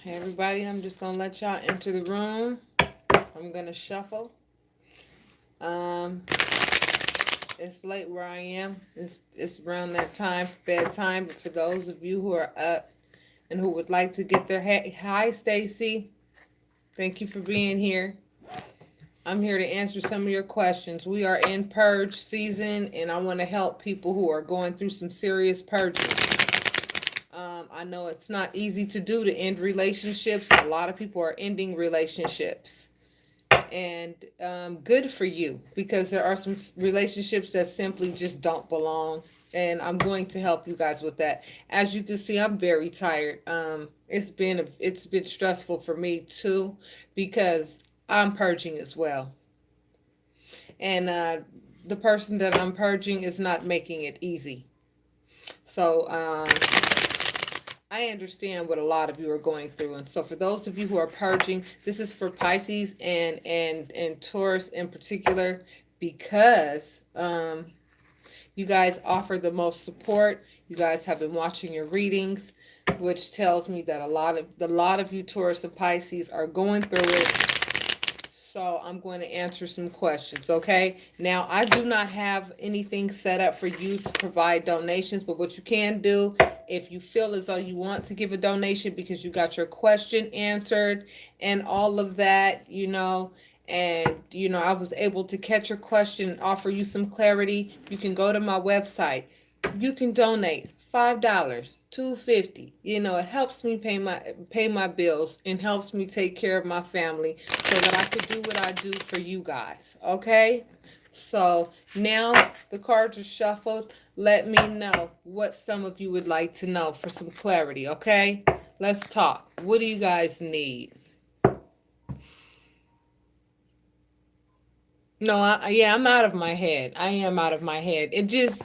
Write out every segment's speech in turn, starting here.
Hey everybody, I'm just gonna let y'all enter the room. I'm gonna shuffle. Um, it's late where I am. It's around that time, bedtime. But for those of you who are up and who would like to get their hi Stacy, thank you for being here. I'm here to answer some of your questions. We are in purge season, and I want to help people who are going through some serious purging. I know it's not easy to do to end relationships. A lot of people are ending relationships. And good for you because there are some relationships that simply just don't belong. And I'm going to help you guys with that. As you can see, I'm very tired. It's been stressful for me too because I'm purging as well. And the person that I'm purging is not making it easy. So I understand what a lot of you are going through. And so for those of you who are purging, this is for Pisces and Taurus in particular because you guys offer the most support. You guys have been watching your readings, which tells me that a lot of you Taurus and Pisces are going through it. So I'm going to answer some questions, okay? Now, I do not have anything set up for you to provide donations, but what you can do, if you feel as though you want to give a donation because you got your question answered and all of that, and I was able to catch your question and offer you some clarity, you can go to my website. You can donate $5, $2.50. It helps me pay my bills and helps me take care of my family so that I could do what I do for you guys. Okay? So now the cards are shuffled. Let me know what some of you would like to know for some clarity, okay? Let's talk. What do you guys need? No, yeah, I'm out of my head. I am out of my head. It just,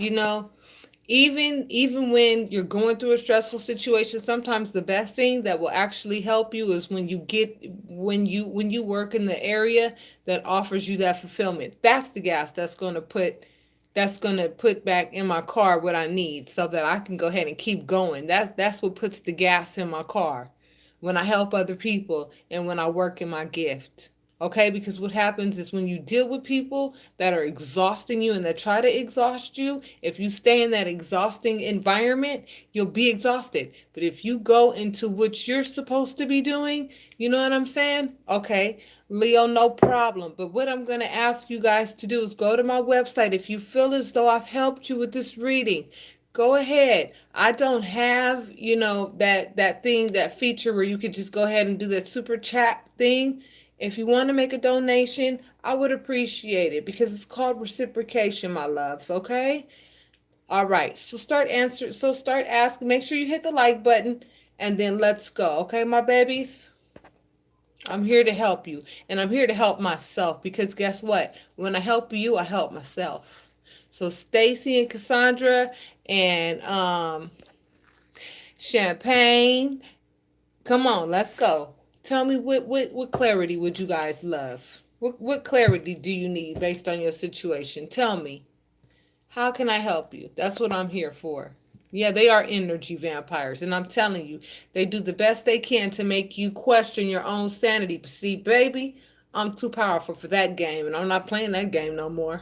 even when you're going through a stressful situation, sometimes the best thing that will actually help you is when you work in the area that offers you that fulfillment. That's the gas that's going to put back in my car what I need so that I can go ahead and keep going. That's what puts the gas in my car when I help other people and when I work in my gift. Okay, because what happens is when you deal with people that are exhausting you and that try to exhaust you, if you stay in that exhausting environment, you'll be exhausted. But if you go into what you're supposed to be doing, you know what I'm saying? Okay, Leo, no problem. But what I'm going to ask you guys to do is go to my website. If you feel as though I've helped you with this reading, go ahead. I don't have, that thing, that feature where you could just go ahead and do that super chat thing. If you want to make a donation, I would appreciate it because it's called reciprocation, my loves, okay? All right. So start asking, make sure you hit the like button and then let's go, okay, my babies? I'm here to help you and I'm here to help myself because guess what? When I help you, I help myself. So Stacy and Cassandra and Champagne, come on, let's go. Tell me what clarity would you guys love? What clarity do you need based on your situation? Tell me. How can I help you? That's what I'm here for. Yeah, they are energy vampires, and I'm telling you, they do the best they can to make you question your own sanity. But see, baby, I'm too powerful for that game, and I'm not playing that game no more.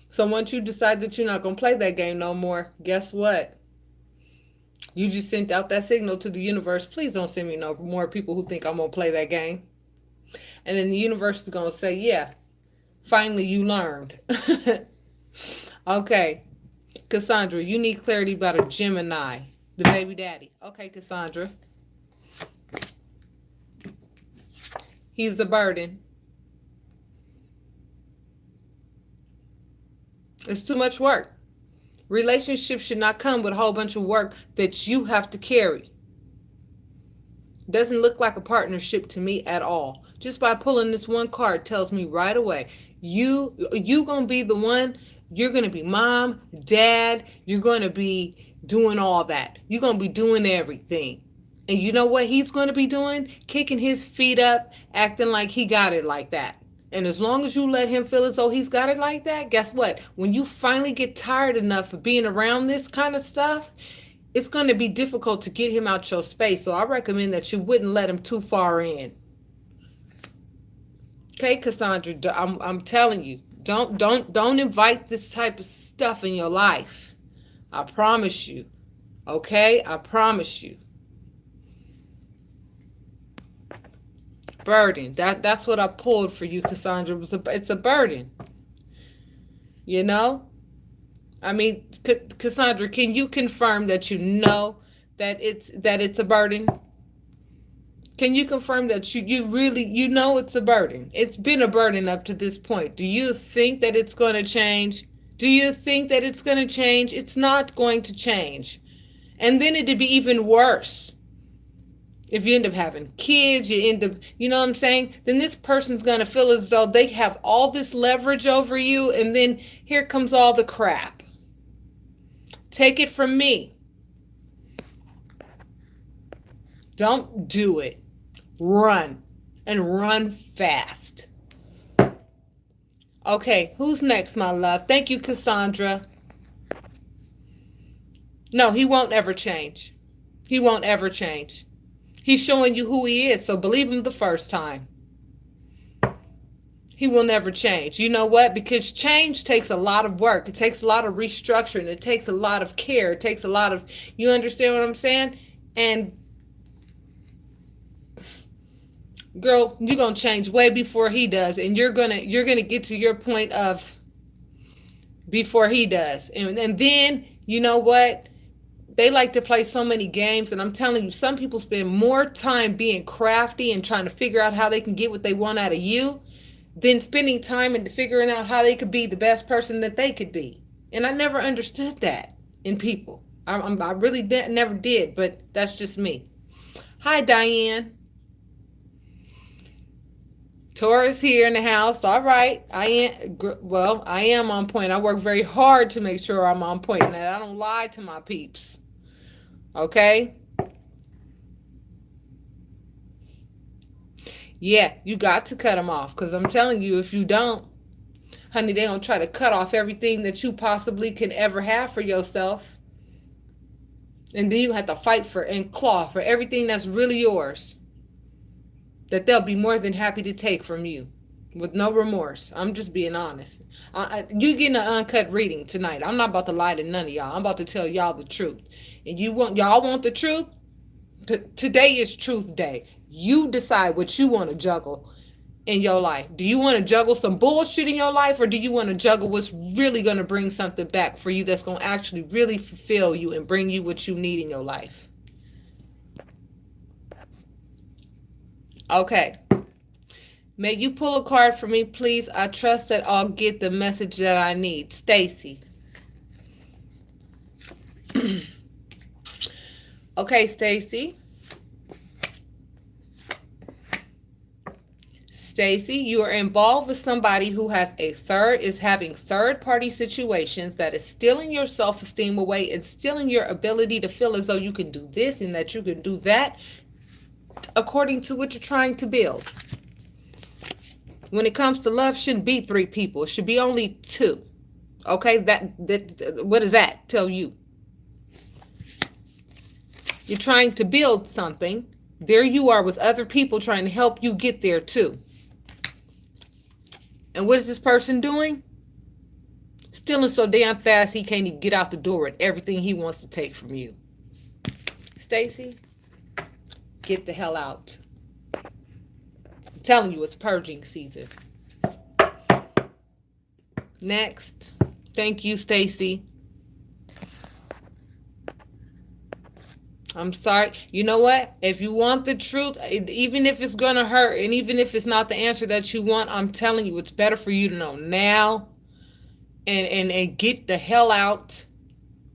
So once you decide that you're not going to play that game no more, guess what? You just sent out that signal to the universe. Please don't send me no more people who think I'm going to play that game. And then the universe is going to say, yeah, finally you learned. Okay. Cassandra, you need clarity about a Gemini, the baby daddy. Okay, Cassandra. He's a burden. It's too much work. Relationships should not come with a whole bunch of work that you have to carry. Doesn't look like a partnership to me at all. Just by pulling this one card tells me right away, you gonna be the one. You're gonna be mom, dad. You're gonna be doing all that. You're gonna be doing everything. And you know what he's gonna be doing? Kicking his feet up, acting like he got it like that. And as long as you let him feel as though he's got it like that, guess what? When you finally get tired enough of being around this kind of stuff, it's going to be difficult to get him out your space. So I recommend that you wouldn't let him too far in. Okay, Cassandra, I'm telling you, don't invite this type of stuff in your life. I promise you. Okay, I promise you. Burden. That's what I pulled for you, Cassandra. It's a burden. You know? I mean, Cassandra, can you confirm that you know that it's a burden? Can you confirm that you really know it's a burden? It's been a burden up to this point. Do you think that it's going to change? Do you think that it's going to change? It's not going to change. And then it'd be even worse. If you end up having kids, you end up, you know what I'm saying? Then this person's going to feel as though they have all this leverage over you, and then here comes all the crap. Take it from me. Don't do it. Run. And run fast. Okay, who's next, my love? Thank you, Cassandra. No, he won't ever change. He won't ever change. He's showing you who he is, so believe him the first time. He will never change. You know what? Because change takes a lot of work. It takes a lot of restructuring. It takes a lot of care. It takes a lot of, you understand what I'm saying? And girl, you're going to change way before he does. And you're going to get to your point of before he does. And then, you know what? They like to play so many games, and I'm telling you, some people spend more time being crafty and trying to figure out how they can get what they want out of you than spending time and figuring out how they could be the best person that they could be. And I never understood that in people. I really never did, but that's just me. Hi, Diane. Taurus here in the house. All right. I am on point. I work very hard to make sure I'm on point, and that I don't lie to my peeps. Okay? Yeah, you got to cut them off, because I'm telling you, if you don't, honey, they're going to try to cut off everything that you possibly can ever have for yourself. And then you have to fight for and claw for everything that's really yours, that they'll be more than happy to take from you with no remorse. I'm just being honest. You getting an uncut reading tonight. I'm not about to lie to none of y'all. I'm about to tell y'all the truth. And y'all want the truth? Today is truth day. You decide what you want to juggle in your life. Do you want to juggle some bullshit in your life, or do you want to juggle what's really going to bring something back for you that's going to actually really fulfill you and bring you what you need in your life? Okay. May you pull a card for me, please? I trust that I'll get the message that I need. Stacy. Okay, Stacy. Stacy, you are involved with somebody who is having third-party situations that is stealing your self-esteem away and stealing your ability to feel as though you can do this and that you can do that according to what you're trying to build. When it comes to love, shouldn't be 3 people. It should be only 2. Okay, that what does that tell you? You're trying to build something. There you are with other people trying to help you get there too. And what is this person doing? Stealing so damn fast he can't even get out the door with everything he wants to take from you. Stacy, get the hell out. I'm telling you, it's purging season. Next. Thank you, Stacy. I'm sorry. You know what? If you want the truth, even if it's going to hurt, and even if it's not the answer that you want, I'm telling you, it's better for you to know now and get the hell out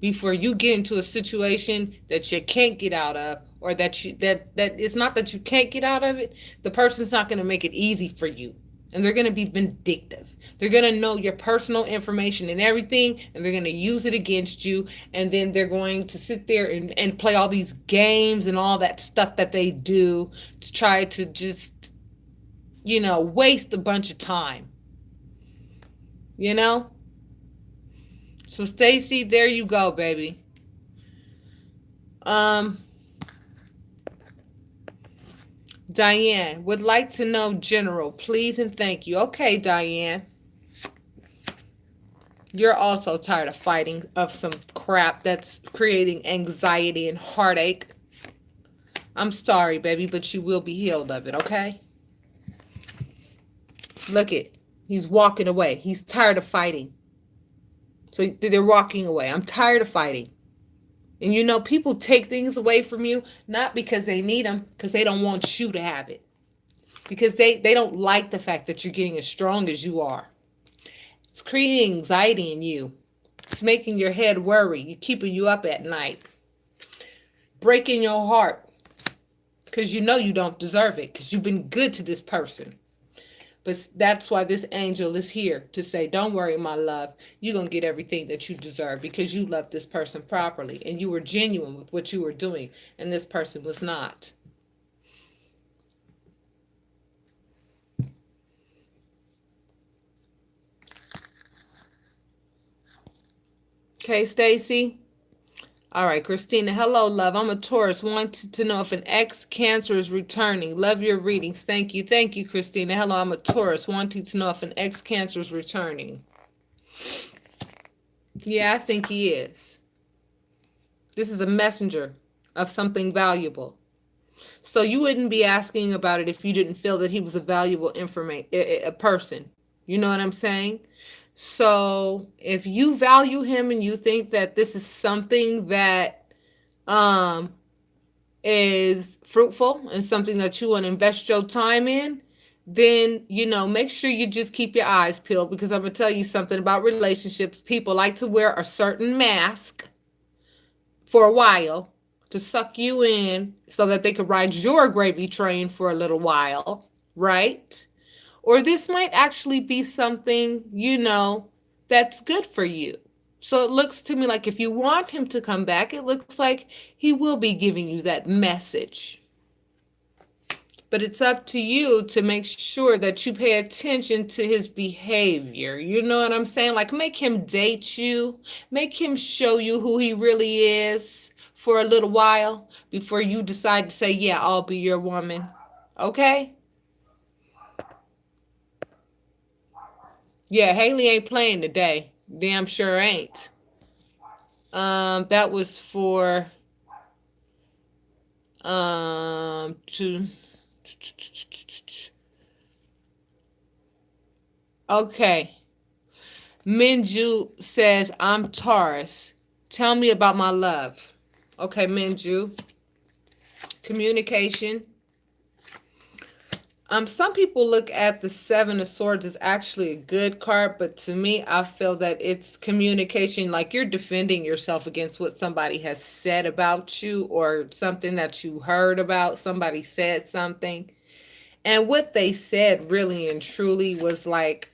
before you get into a situation that you can't get out of, or that it's not that you can't get out of it. The person's not going to make it easy for you. And they're going to be vindictive. They're going to know your personal information and everything, and they're going to use it against you. And then they're going to sit there and play all these games and all that stuff that they do to try to just, waste a bunch of time. So, Stacy, there you go, baby. Um, Diane would like to know general, please and thank you. Okay, Diane. You're also tired of fighting of some crap that's creating anxiety and heartache. I'm sorry, baby, but you will be healed of it, okay? Look it. He's walking away. He's tired of fighting. So they're walking away. I'm tired of fighting. And you know, people take things away from you, not because they need them, because they don't want you to have it. Because they don't like the fact that you're getting as strong as you are. It's creating anxiety in you. It's making your head worry. It's keeping you up at night. Breaking your heart. Because you know you don't deserve it. Because you've been good to this person. But that's why this angel is here to say, don't worry, my love. You're going to get everything that you deserve because you love this person properly and you were genuine with what you were doing, and this person was not. Okay, Stacy? All right, Christina. Hello, love. I'm a Taurus. Wanted to know if an ex-Cancer is returning. Love your readings. Thank you. Thank you, Christina. Hello, I'm a Taurus. Wanting to know if an ex-Cancer is returning. Yeah, I think he is. This is a messenger of something valuable. So you wouldn't be asking about it if you didn't feel that he was a valuable a person. You know what I'm saying? So if you value him and you think that this is something that um is fruitful and something that you want to invest your time in, then, you know, make sure you just keep your eyes peeled, because I'm going to tell you something about relationships. People like to wear a certain mask for a while to suck you in so that they could ride your gravy train for a little while, right? Or this might actually be something, you know, that's good for you. So it looks to me like if you want him to come back, it looks like he will be giving you that message. But it's up to you to make sure that you pay attention to his behavior. You know what I'm saying? Like, make him date you, make him show you who he really is for a little while before you decide to say, yeah, I'll be your woman. Okay? Yeah, Haley ain't playing today. Damn sure ain't. That was for to okay. Minju says, I'm Taurus. Tell me about my love. Okay, Minju. Communication. Some people look at the Seven of Swords as actually a good card, but to me, I feel that it's communication. Like you're defending yourself against what somebody has said about you or something that you heard about. Somebody said something. And what they said really and truly was like,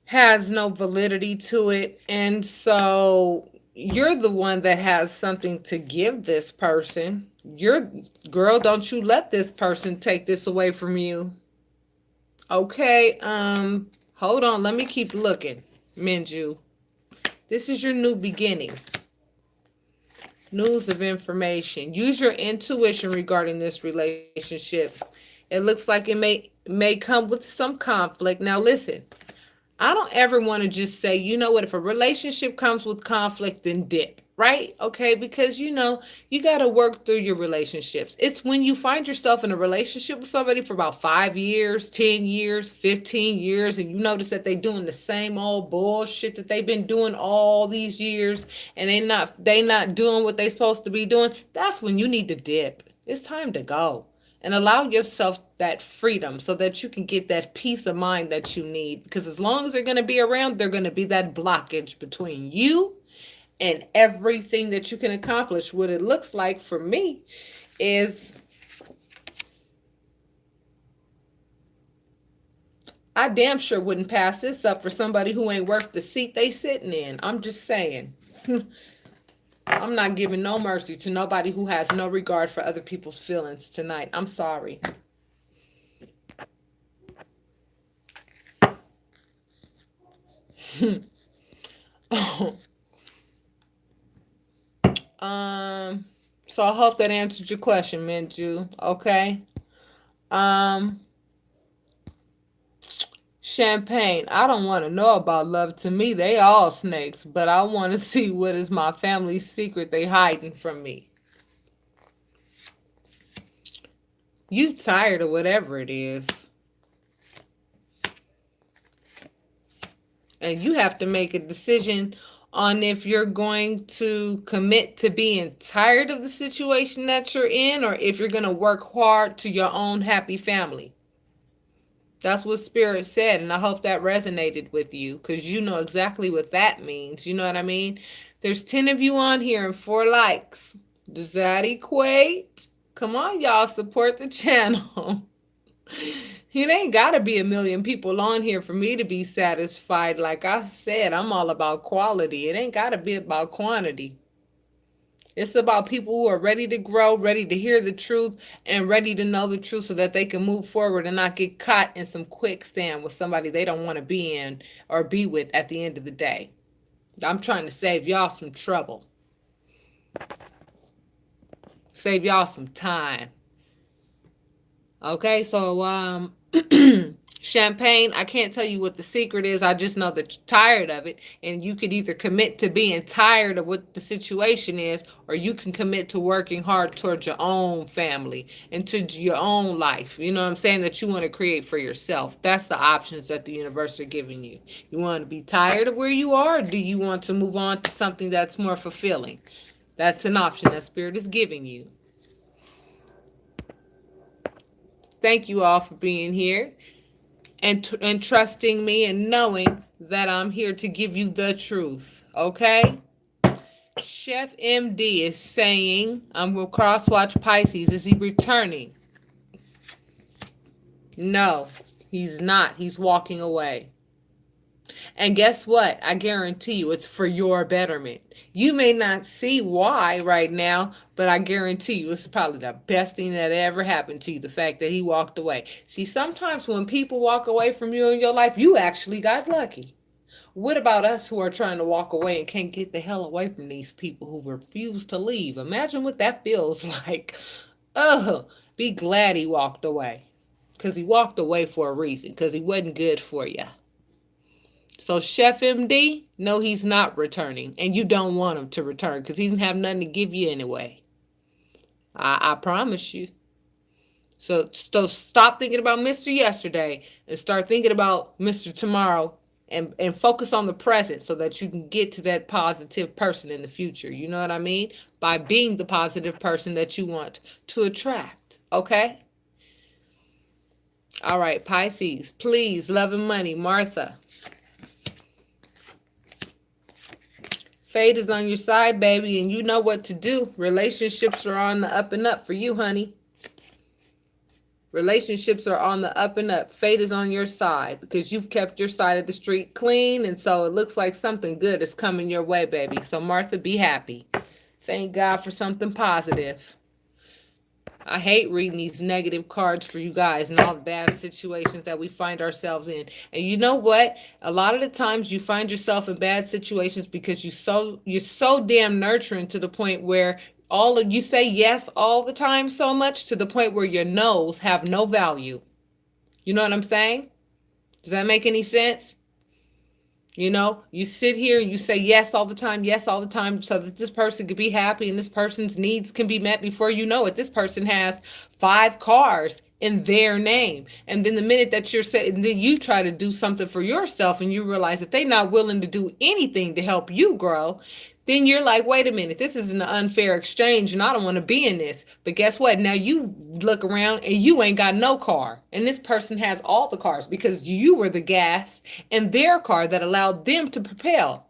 has no validity to it. And so you're the one that has something to give this person. You're, girl, don't you let this person take this away from you. Okay, hold on, let me keep looking, Minju. This is your new beginning. News of information. Use your intuition regarding this relationship. It looks like it may come with some conflict. Now listen, I don't ever want to just say, you know what, if a relationship comes with conflict, then dip, right? Okay, because you know, you got to work through your relationships. It's when you find yourself in a relationship with somebody for about 5 years, 10 years, 15 years, and you notice that they're doing the same old bullshit that they've been doing all these years, and they not doing what they're supposed to be doing. That's when you need to dip. It's time to go. And allow yourself that freedom so that you can get that peace of mind that you need. Because as long as they're going to be around, they're going to be that blockage between you and everything that you can accomplish. What it looks like for me is I damn sure wouldn't pass this up for somebody who ain't worth the seat they sitting in. I'm just saying. I'm not giving no mercy to nobody who has no regard for other people's feelings tonight. I'm sorry. So I hope that answered your question, Minju. Okay. Um, Champagne. I don't want to know about love. To me, they all snakes, but I want to see what is my family's secret they hiding from me. You tired of whatever it is. And you have to make a decision on if you're going to commit to being tired of the situation that you're in or if you're going to work hard to your own happy family. That's what Spirit said, and I hope that resonated with you because you know exactly what that means. You know what I mean? There's 10 of you on here and 4 likes. Does that equate? Come on, y'all, support the channel. It ain't got to be a million people on here for me to be satisfied. Like I said, I'm all about quality. It ain't got to be about quantity. It's about people who are ready to grow, ready to hear the truth, and ready to know the truth so that they can move forward and not get caught in some quicksand with somebody they don't want to be in or be with at the end of the day. I'm trying to save y'all some trouble. Save y'all some time. Okay, so Champagne, I can't tell you what the secret is. I just know that you're tired of it. And you could either commit to being tired of what the situation is, or you can commit to working hard towards your own family and to your own life. You know what I'm saying? That you want to create for yourself. That's the options that the universe are giving you. You want to be tired of where you are, or do you want to move on to something that's more fulfilling? That's an option that Spirit is giving you. Thank you all for being here and trusting me and knowing that I'm here to give you the truth. Okay? Chef MD is saying, I'm going to cross-watch Pisces. Is he returning? No, he's not. He's walking away. And guess what? I guarantee you it's for your betterment. You may not see why right now, but I guarantee you it's probably the best thing that ever happened to you, the fact that he walked away. See, sometimes when people walk away from you in your life, you actually got lucky. What about us who are trying to walk away and can't get the hell away from these people who refuse to leave? Imagine what that feels like. Oh, be glad he walked away. Because he walked away for a reason, because he wasn't good for you. So Chef MD, no, he's not returning. And you don't want him to return because he didn't have nothing to give you anyway. I promise you. So stop thinking about Mr. Yesterday and start thinking about Mr. Tomorrow and focus on the present so that you can get to that positive person in the future. You know what I mean? By being the positive person that you want to attract. Okay? All right, Pisces, please, love and money. Martha. Fate is on your side, baby, and you know what to do. Relationships are on the up and up for you, honey. Relationships are on the up and up. Fate is on your side because you've kept your side of the street clean, and so it looks like something good is coming your way, baby. So, Martha, be happy. Thank God for something positive. I hate reading these negative cards for you guys and all the bad situations that we find ourselves in. And you know what? A lot of the times you find yourself in bad situations because you're so damn nurturing to the point where all of you say yes all the time so much to the point where your no's have no value. You know what I'm saying? Does that make any sense? You know, you sit here and you say yes all the time, so that this person could be happy and this person's needs can be met. Before you know it, this person has 5 cars in their name. And then the minute that you're saying, then you try to do something for yourself and you realize that they're not willing to do anything to help you grow. Then you're like, wait a minute, this is an unfair exchange and I don't want to be in this. But guess what? Now you look around and you ain't got no car. And this person has all the cars because you were the gas in their car that allowed them to propel.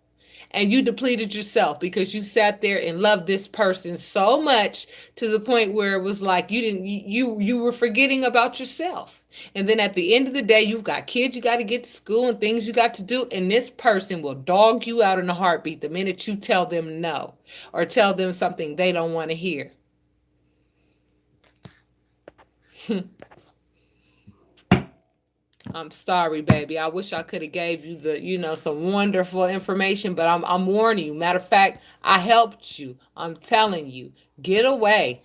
And you depleted yourself because you sat there and loved this person so much to the point where it was like you were forgetting about yourself. And then at the end of the day, you've got kids you got to get to school and things you got to do, and this person will dog you out in a heartbeat the minute you tell them no or tell them something they don't want to hear. I'm sorry, baby. I wish I could have gave you the, some wonderful information, but I'm warning you. Matter of fact, I helped you. I'm telling you, get away.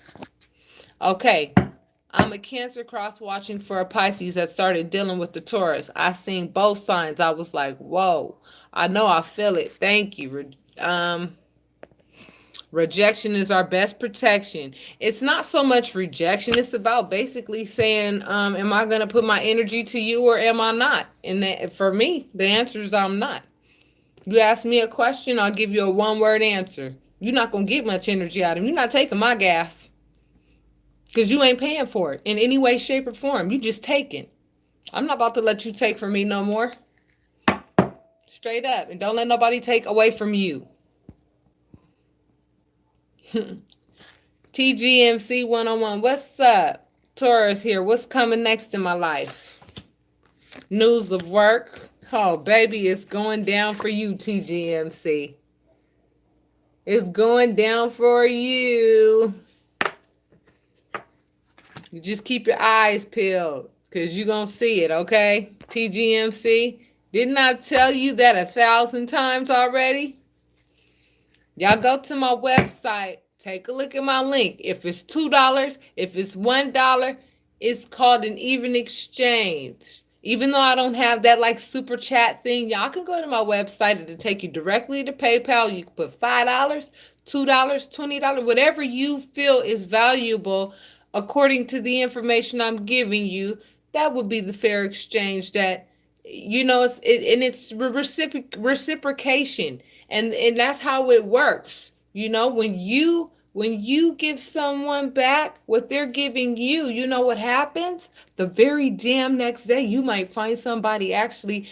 Okay. I'm a Cancer cross watching for a Pisces that started dealing with the Taurus. I seen both signs. I was like, whoa. I know I feel it. Thank you. Rejection is our best protection. It's not so much rejection. It's about basically saying, am I going to put my energy to you or am I not? And for me, the answer is I'm not. You ask me a question, I'll give you a one-word answer. You're not going to get much energy out of me. You're not taking my gas because you ain't paying for it in any way, shape, or form. You just taking. I'm not about to let you take from me no more. Straight up. And don't let nobody take away from you. TGMC 101. What's up? Taurus here. What's coming next in my life? News of work. Oh, baby, it's going down for you, TGMC. It's going down for you. You just keep your eyes peeled because you're going to see it, okay? TGMC. Didn't I tell you that 1,000 times already? Y'all go to my website. Take a look at my link. If it's $2, if it's $1, it's called an even exchange. Even though I don't have that like super chat thing, y'all can go to my website. It'll take you directly to PayPal. You can put $5, $2, $20, whatever you feel is valuable according to the information I'm giving you. That would be the fair exchange that, it's reciprocation. And that's how it works. When you give someone back what they're giving you, you know what happens? The very damn next day, you might find somebody actually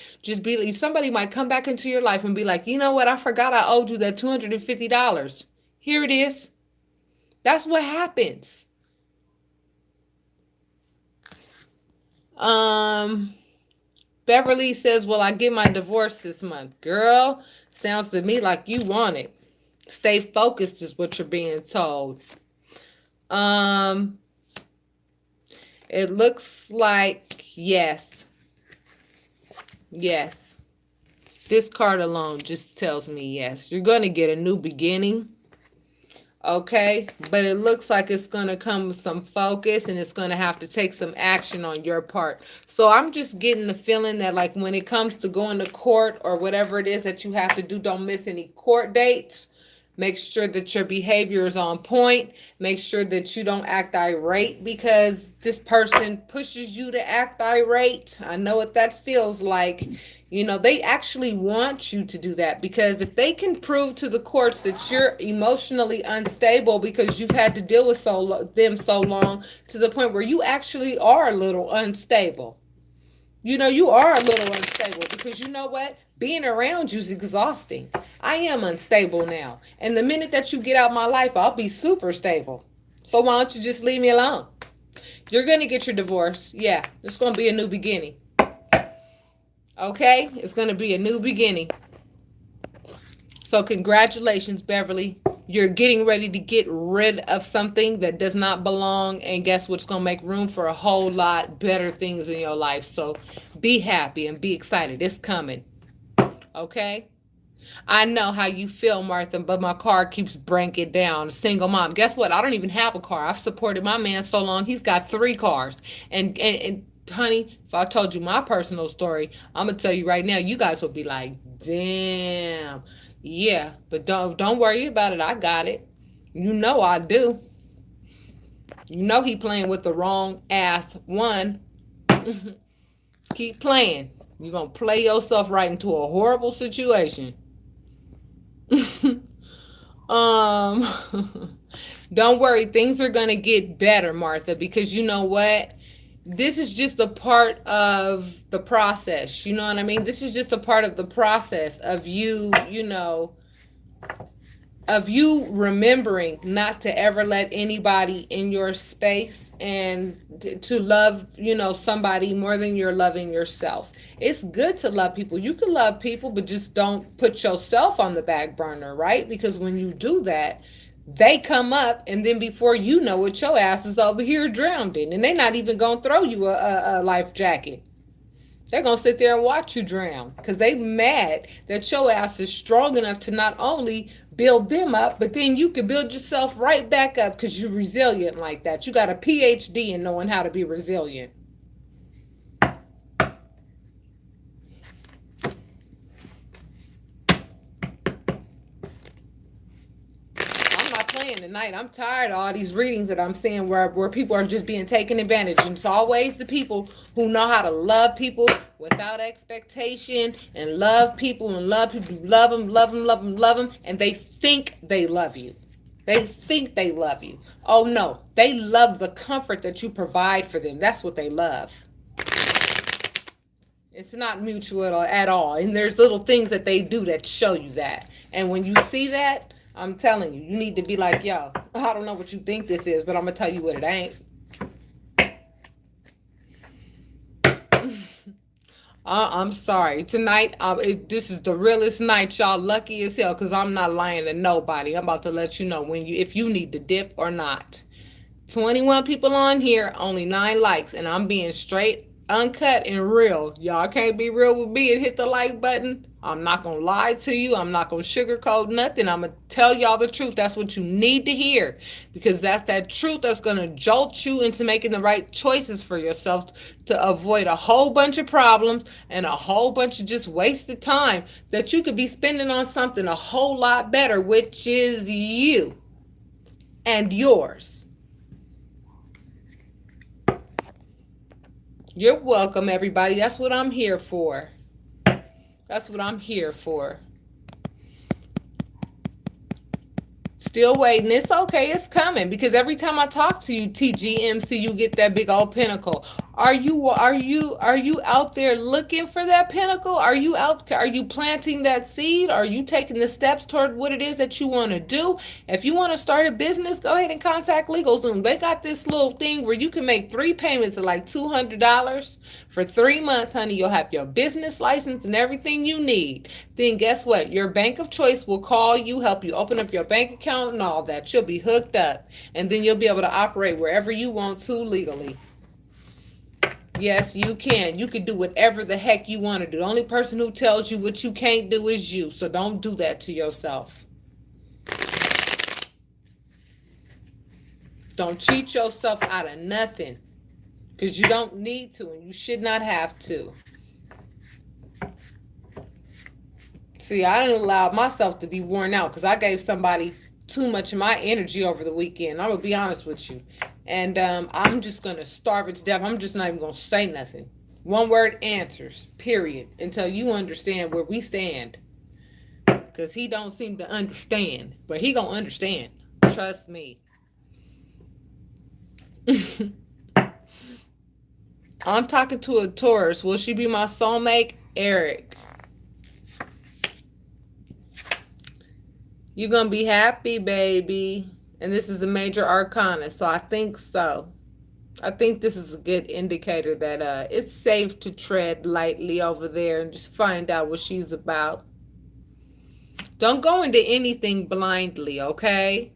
somebody might come back into your life and be like, you know what? I forgot I owed you that $250. Here it is. That's what happens. Beverly says, well, I get my divorce this month. Girl, sounds to me like you want it. Stay focused is what you're being told. It looks like yes. Yes. This card alone just tells me yes. You're going to get a new beginning. Okay, but it looks like it's going to come with some focus and it's going to have to take some action on your part. So I'm just getting the feeling that like when it comes to going to court or whatever it is that you have to do, don't miss any court dates. Make sure that your behavior is on point. Make sure that you don't act irate because this person pushes you to act irate. I know what that feels like. They actually want you to do that because if they can prove to the courts that you're emotionally unstable because you've had to deal with them so long to the point where you actually are a little unstable. You are a little unstable because you know what? Being around you is exhausting. I am unstable now. And the minute that you get out of my life, I'll be super stable. So why don't you just leave me alone? You're going to get your divorce. Yeah, it's going to be a new beginning. Okay? It's going to be a new beginning. So congratulations, Beverly. You're getting ready to get rid of something that does not belong. And guess what's going to make room for a whole lot better things in your life. So be happy and be excited. It's coming. Okay? I know how you feel, Martha, but my car keeps breaking down. Single mom. Guess what? I don't even have a car. I've supported my man so long. He's got 3 cars. And honey, if I told you my personal story, I'm going to tell you right now, you guys will be like, damn. Yeah, but don't worry about it. I got it. I do. He playing with the wrong ass one. Keep playing. You're going to play yourself right into a horrible situation. Don't worry. Things are going to get better, Martha, because you know what? This is just a part of the process. You know what I mean? This is just a part of the process of you, of you remembering not to ever let anybody in your space and to love, somebody more than you're loving yourself. It's good to love people. You can love people, but just don't put yourself on the back burner, right? Because when you do that, they come up and then before you know it, your ass is over here drowned in and they're not even going to throw you a life jacket. They're going to sit there and watch you drown because they mad that your ass is strong enough to not only build them up, but then you can build yourself right back up because you're resilient like that. You got a PhD in knowing how to be resilient. Tonight. I'm tired of all these readings that I'm seeing where people are just being taken advantage. And it's always the people who know how to love people without expectation and love people and love people who love them, love them, love them, love them. And they think they love you. They think they love you. Oh no, they love the comfort that you provide for them. That's what they love. It's not mutual at all. And there's little things that they do that show you that. And when you see that, I'm telling you, you need to be like, yo, I don't know what you think this is, but I'm going to tell you what it ain't. I'm sorry. Tonight, this is the realest night, y'all. Lucky as hell, because I'm not lying to nobody. I'm about to let you know if you need to dip or not. 21 people on here, only 9 likes, and I'm being straight, uncut, and real. Y'all can't be real with me and hit the like button. I'm not going to lie to you. I'm not going to sugarcoat nothing. I'm going to tell y'all the truth. That's what you need to hear, because that's that truth that's going to jolt you into making the right choices for yourself to avoid a whole bunch of problems and a whole bunch of just wasted time that you could be spending on something a whole lot better, which is you and yours. You're welcome, everybody. That's what I'm here for. That's what I'm here for. Still waiting. It's okay. It's coming, because every time I talk to you, TGMC, you get that big old pinnacle. Are you out there looking for that pinnacle? Are you planting that seed? Are you taking the steps toward what it is that you want to do? If you want to start a business, go ahead and contact LegalZoom. They got this little thing where you can make 3 payments of like $200 for 3 months, honey. You'll have your business license and everything you need. Then guess what? Your bank of choice will call you, help you open up your bank account and all that. You'll be hooked up, and then you'll be able to operate wherever you want to legally. Yes, you can. You can do whatever the heck you want to do. The only person who tells you what you can't do is you. So don't do that to yourself. Don't cheat yourself out of nothing, because you don't need to, and you should not have to. See, I didn't allow myself to be worn out because I gave somebody too much of my energy over the weekend. I'm going to be honest with you. And I'm just going to starve it to death. I'm just not even going to say nothing. One word answers, period, until you understand where we stand. Because he don't seem to understand. But he going to understand. Trust me. I'm talking to a Taurus. Will she be my soulmate? Eric. You're going to be happy, baby. And this is a major arcana, so I think so. I think this is a good indicator that it's safe to tread lightly over there and just find out what she's about. Don't go into anything blindly, okay?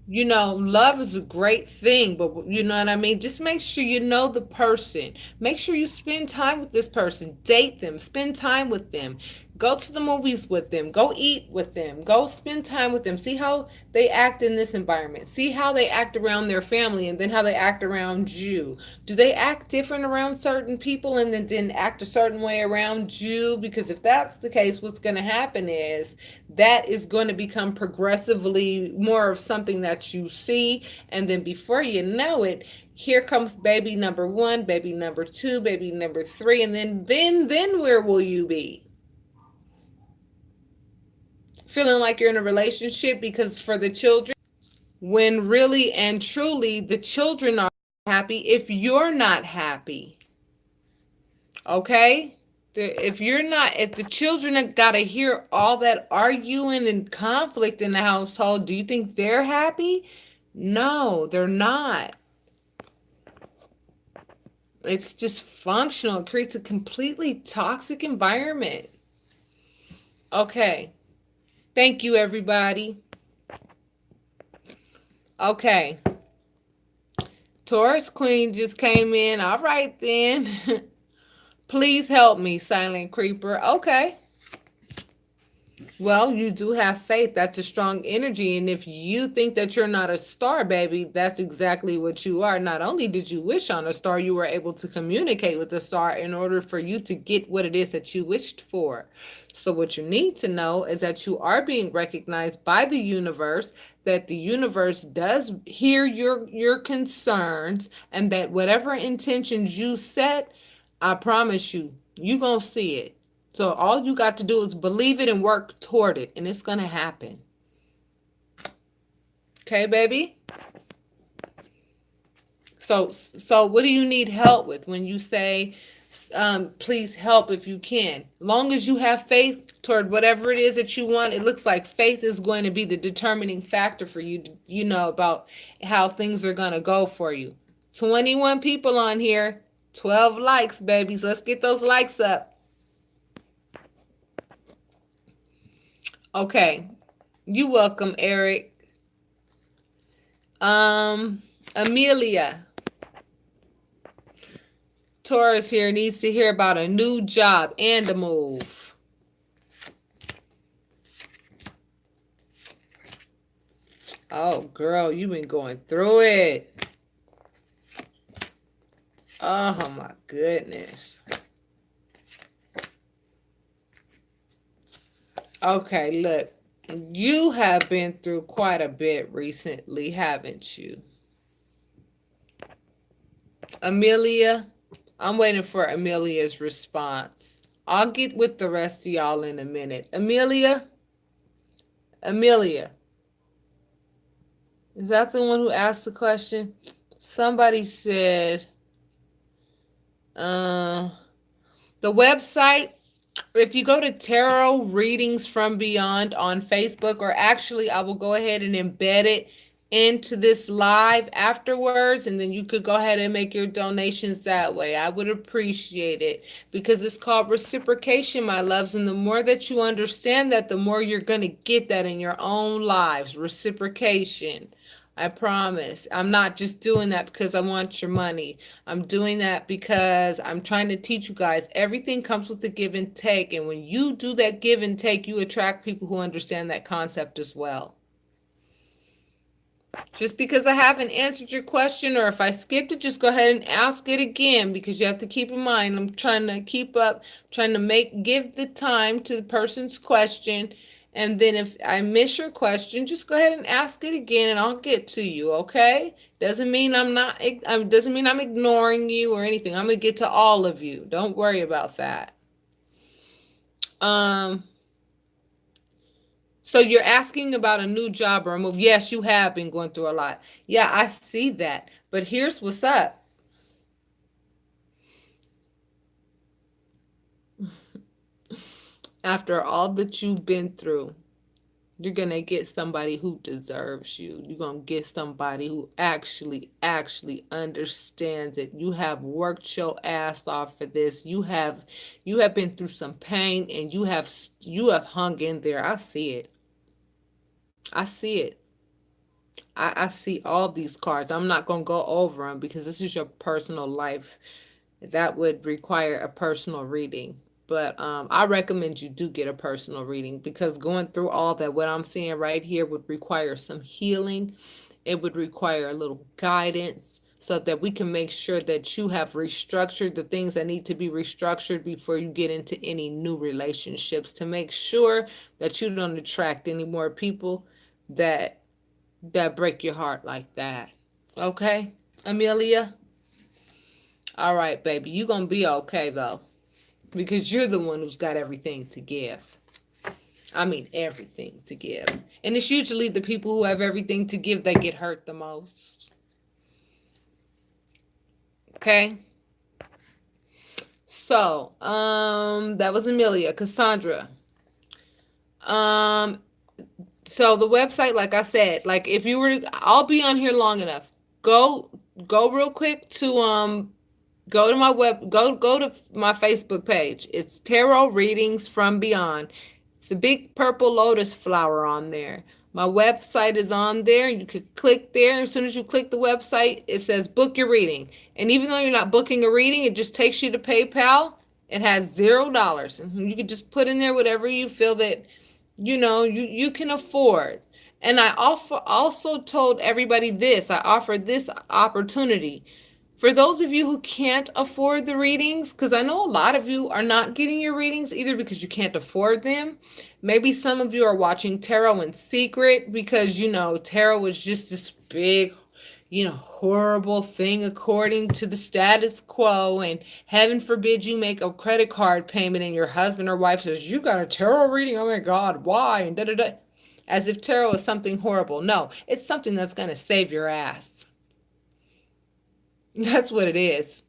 You know, love is a great thing, but you know what I mean? Just make sure you know the person. Make sure you spend time with this person. Date them. Spend time with them. Go to the movies with them. Go eat with them. Go spend time with them. See how they act in this environment. See how they act around their family, and then how they act around you. Do they act different around certain people and then didn't act a certain way around you? Because if that's the case, what's going to happen is that is going to become progressively more of something that you see. And then before you know it, here comes baby number 1, baby number 2, baby number 3. And then where will you be? Feeling like you're in a relationship because for the children, when really and truly the children are happy if you're not happy. Okay? If the children have got to hear all that arguing and conflict in the household, do you think they're happy? No, they're not. It's dysfunctional. It creates a completely toxic environment. Okay. Thank you, everybody. Okay. Taurus Queen just came in. All right, then. Please help me, silent creeper. Okay. Well, you do have faith. That's a strong energy. And if you think that you're not a star, baby, that's exactly what you are. Not only did you wish on a star, you were able to communicate with the star in order for you to get what it is that you wished for. So, what you need to know is that you are being recognized by the universe, that the universe does hear your concerns, and that whatever intentions you set, I promise you, you're going to see it. So all you got to do is believe it and work toward it, and it's going to happen. Okay, baby? So what do you need help with when you say, please help if you can? Long as you have faith toward whatever it is that you want, it looks like faith is going to be the determining factor for you, about how things are going to go for you. 21 people on here, 12 likes, babies. Let's get those likes up. Okay. You welcome, Eric. Amelia. Taurus here needs to hear about a new job and a move. Oh, girl, you've been going through it. Oh, my goodness. Okay, look. You have been through quite a bit recently, haven't you? Amelia, I'm waiting for Amelia's response. I'll get with the rest of y'all in a minute. Amelia? Amelia. Is that the one who asked the question? Somebody said, the website, if you go to Tarot Readings from Beyond on Facebook, or actually I will go ahead and embed it into this live afterwards, and then you could go ahead and make your donations that way. I would appreciate it, because it's called reciprocation, my loves, and the more that you understand that, the more you're going to get that in your own lives. Reciprocation. I promise. I'm not just doing that because I want your money. I'm doing that because I'm trying to teach you guys everything comes with the give and take. And when you do that give and take, you attract people who understand that concept as well. Just because I haven't answered your question, or if I skipped it, just go ahead and ask it again, because you have to keep in mind, I'm trying to keep up, trying to give the time to the person's question. And then if I miss your question, just go ahead and ask it again and I'll get to you, okay? Doesn't mean doesn't mean I'm ignoring you or anything. I'm going to get to all of you. Don't worry about that. So you're asking about a new job or a move. Yes, you have been going through a lot. Yeah, I see that. But here's what's up. After all that you've been through, you're going to get somebody who deserves you. You're going to get somebody who actually understands it. You have worked your ass off for this. You have been through some pain, and you have hung in there. I see it. I see it. I see all these cards. I'm not going to go over them because this is your personal life. That would require a personal reading. But I recommend you do get a personal reading, because going through all that, what I'm seeing right here, would require some healing. It would require a little guidance, so that we can make sure that you have restructured the things that need to be restructured before you get into any new relationships, to make sure that you don't attract any more people that break your heart like that. Okay, Amelia? All right, baby. You're going to be okay, though, because you're the one who's got everything to give. I mean, everything to give. And it's usually the people who have everything to give that get hurt the most. Okay? So, that was Amelia. Cassandra. So the website, like I said, like if you were, I'll be on here long enough. Go real quick to go to my go to my Facebook page. It's Tarot Readings from Beyond. It's a big purple lotus flower on there. My website is on there. You could click there. As soon as you click the website, it says book your reading. And even though you're not booking a reading, it just takes you to PayPal. It has $0. And you can just put in there whatever you feel that, you can afford. And I also told everybody this. I offered this opportunity. For those of you who can't afford the readings, because I know a lot of you are not getting your readings either because you can't afford them. Maybe some of you are watching tarot in secret because, tarot is just this big, horrible thing according to the status quo. And heaven forbid you make a credit card payment and your husband or wife says, you got a tarot reading? Oh my God, why? And da da da. As if tarot is something horrible. No, it's something that's going to save your ass. That's what it is.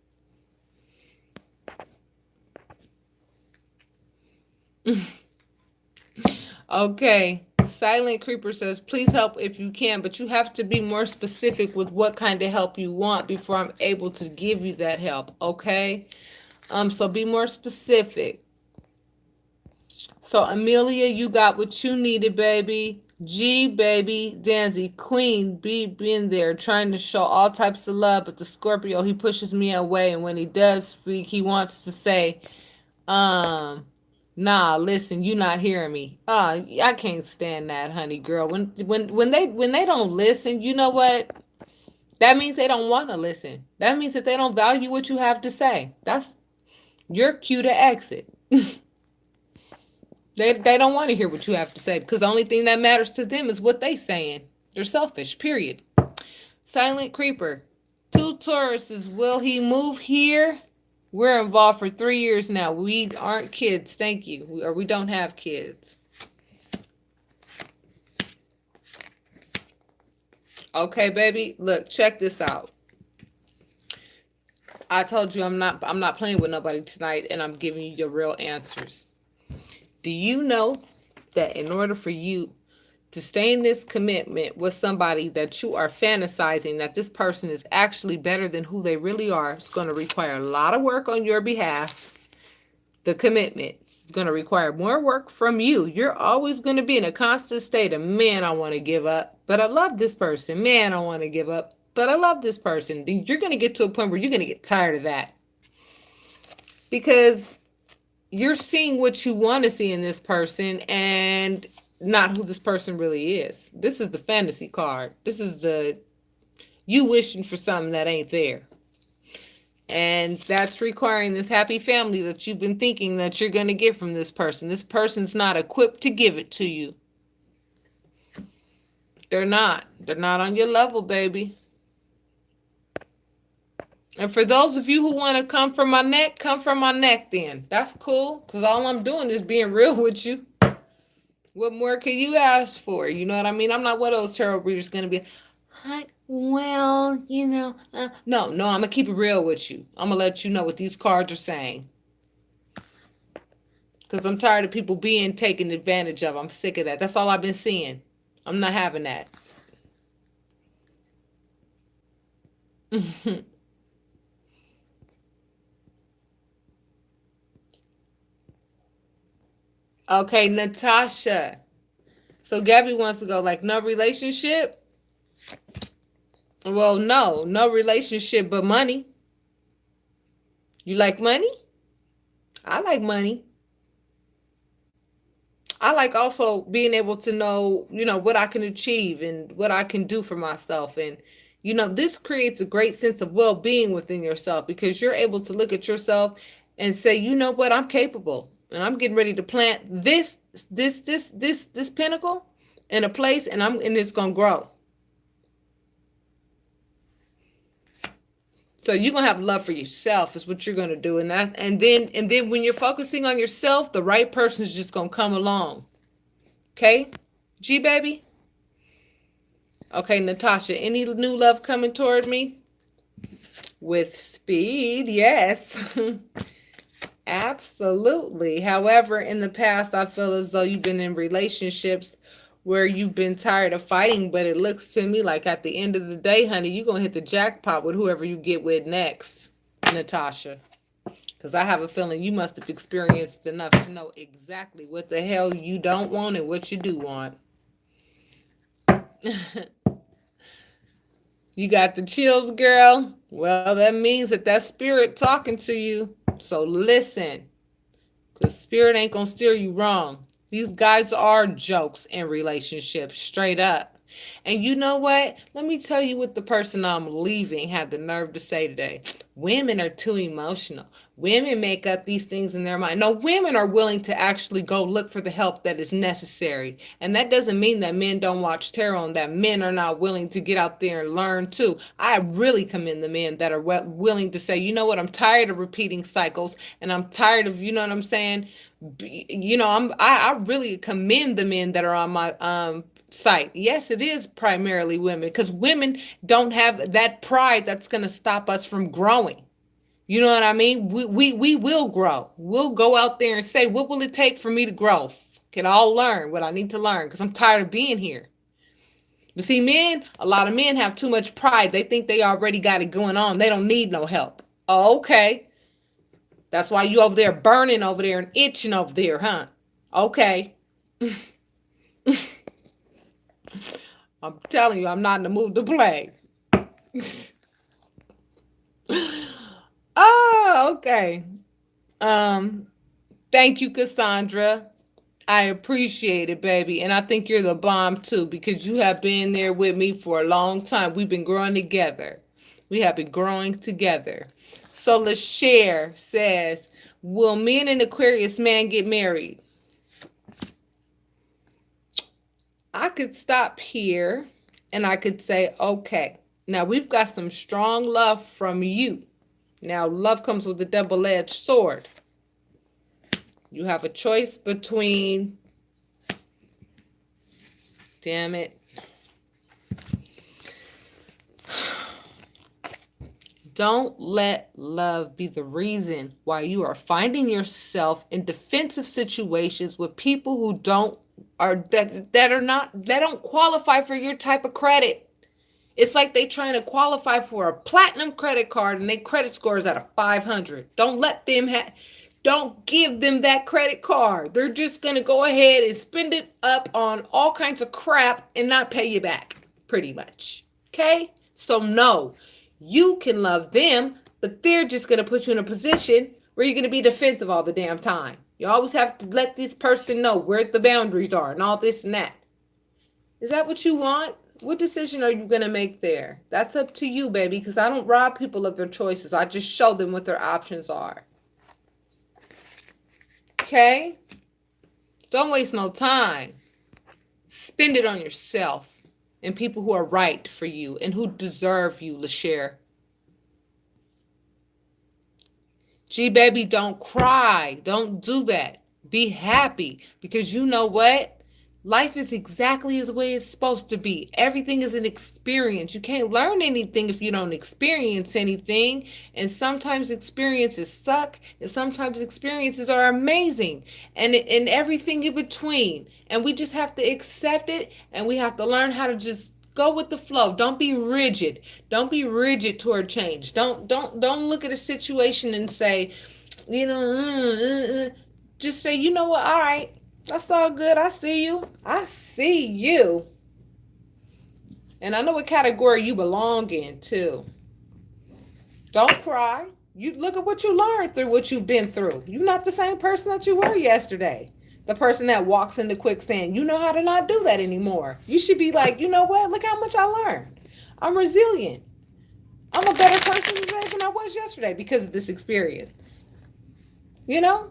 Okay. Silent Creeper says, please help if you can, but you have to be more specific with what kind of help you want before I'm able to give you that help. Okay. So be more specific. So Amelia, you got what you needed, baby. G, baby, Danzy, Queen, B, been there, trying to show all types of love, but the Scorpio, he pushes me away, and when he does speak, he wants to say, nah, listen, you not hearing me. I can't stand that, honey girl. When they don't listen, you know what? That means they don't want to listen. That means that they don't value what you have to say. That's your cue to exit. They don't want to hear what you have to say because the only thing that matters to them is what they saying. They're selfish, period. Silent Creeper. 2 Tauruses. Will he move here? We're involved for 3 years now. We aren't kids. Thank you. We don't have kids. Okay, baby. Look, check this out. I told you I'm not playing with nobody tonight, and I'm giving you your real answers. Do you know that in order for you to stay in this commitment with somebody that you are fantasizing that this person is actually better than who they really are, it's going to require a lot of work on your behalf. The commitment is going to require more work from you. You're always going to be in a constant state of, man, I want to give up, but I love this person. Man, I want to give up, but I love this person. You're going to get to a point where you're going to get tired of that. Because you're seeing what you want to see in this person and not who this person really is. This is the fantasy card. This is you wishing for something that ain't there. And that's requiring this happy family that you've been thinking that you're going to get from this person. This person's not equipped to give it to you. They're not. They're not on your level, baby. And for those of you who want to come from my neck then. That's cool. Because all I'm doing is being real with you. What more can you ask for? You know what I mean? I'm not one of those tarot readers going to be, well, no, I'm going to keep it real with you. I'm going to let you know what these cards are saying. Because I'm tired of people being taken advantage of. I'm sick of that. That's all I've been seeing. I'm not having that. Okay, Natasha. So Gabby wants to go like, no relationship? Well, no relationship, but money. You like money? I like money. I like also being able to know, what I can achieve and what I can do for myself. And, this creates a great sense of well-being within yourself because you're able to look at yourself and say, you know what, I'm capable. And I'm getting ready to plant this pinnacle in a place and it's going to grow. So you're going to have love for yourself is what you're going to do. And then when you're focusing on yourself, the right person is just going to come along. Okay? G baby? Okay, Natasha, any new love coming toward me? With speed, yes. Absolutely. However, in the past, I feel as though you've been in relationships where you've been tired of fighting, but it looks to me like at the end of the day, honey, you're going to hit the jackpot with whoever you get with next, Natasha. Because I have a feeling you must have experienced enough to know exactly what the hell you don't want and what you do want. You got the chills, girl. Well, that means that spirit talking to you. So listen, because spirit ain't going to steer you wrong. These guys are jokes in relationships, straight up. And you know what? Let me tell you what the person I'm leaving had the nerve to say today. Women are too emotional. Women make up these things in their mind. No, women are willing to actually go look for the help that is necessary. And that doesn't mean that men don't watch tarot and that men are not willing to get out there and learn too. I really commend the men that are willing to say, you know what, I'm tired of repeating cycles and I'm tired of, you know what I'm saying? I really commend the men that are on my site. Yes, it is primarily women because women don't have that pride that's going to stop us from growing. You know what I mean? We will grow. We'll go out there and say, what will it take for me to grow? Can all learn what I need to learn because I'm tired of being here. But see, men, a lot of men have too much pride. They think they already got it going on. They don't need no help. Oh, okay. That's why you over there burning over there and itching over there, huh? Okay. I'm telling you, I'm not in the mood to play. Oh, okay. Thank you, Cassandra. I appreciate it, baby. And I think you're the bomb too, because you have been there with me for a long time. We've been growing together. We have been growing together. So LaShare says, will me and an Aquarius man get married? I could stop here and I could say, okay, now we've got some strong love from you. Now, love comes with a double-edged sword. You have a choice between, damn it. Don't let love be the reason why you are finding yourself in defensive situations with people who don't qualify for your type of credit. It's like they trying to qualify for a platinum credit card and their credit score is at a 500. Don't give them that credit card. They're just going to go ahead and spend it up on all kinds of crap and not pay you back, pretty much. Okay? So no, you can love them, but they're just going to put you in a position where you're going to be defensive all the damn time. You always have to let this person know where the boundaries are and all this and that. Is that what you want? What decision are you going to make there? That's up to you, baby, because I don't rob people of their choices. I just show them what their options are. Okay? Don't waste no time. Spend it on yourself and people who are right for you and who deserve you, LaShare. Gee, baby, don't cry. Don't do that. Be happy because you know what? Life is exactly as the way it's supposed to be. Everything is an experience. You can't learn anything if you don't experience anything. And sometimes experiences suck. And sometimes experiences are amazing. And everything in between. And we just have to accept it. And we have to learn how to just go with the flow. Don't be rigid. Don't be rigid toward change. Don't look at a situation and say, just say, you know what, all right. That's all good. I see you. I see you. And I know what category you belong in, too. Don't cry. You look at what you learned through what you've been through. You're not the same person that you were yesterday. The person that walks into quicksand. You know how to not do that anymore. You should be like, you know what? Look how much I learned. I'm resilient. I'm a better person today than I was yesterday because of this experience. You know?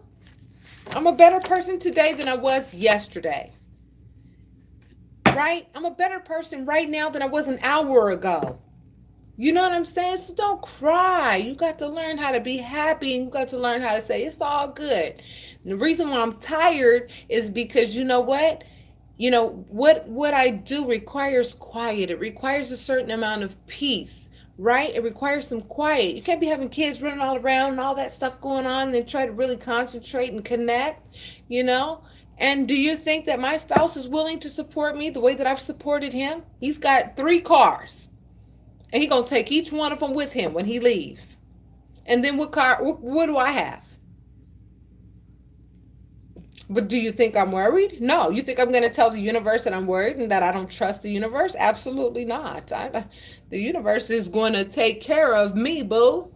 I'm a better person today than I was yesterday. Right? I'm a better person right now than I was an hour ago. You know what I'm saying? So don't cry. You got to learn how to be happy and you got to learn how to say it's all good. And the reason why I'm tired is because you know what? You know, what I do requires quiet. It requires a certain amount of peace. Right? It requires some quiet. You can't be having kids running all around and all that stuff going on and then try to really concentrate and connect, you know? And do you think that my spouse is willing to support me the way that I've supported him? He's got 3 cars. And he's going to take each one of them with him when he leaves. And then what do I have? But do you think I'm worried? No. You think I'm going to tell the universe that I'm worried and that I don't trust the universe? Absolutely not. The universe is going to take care of me, boo.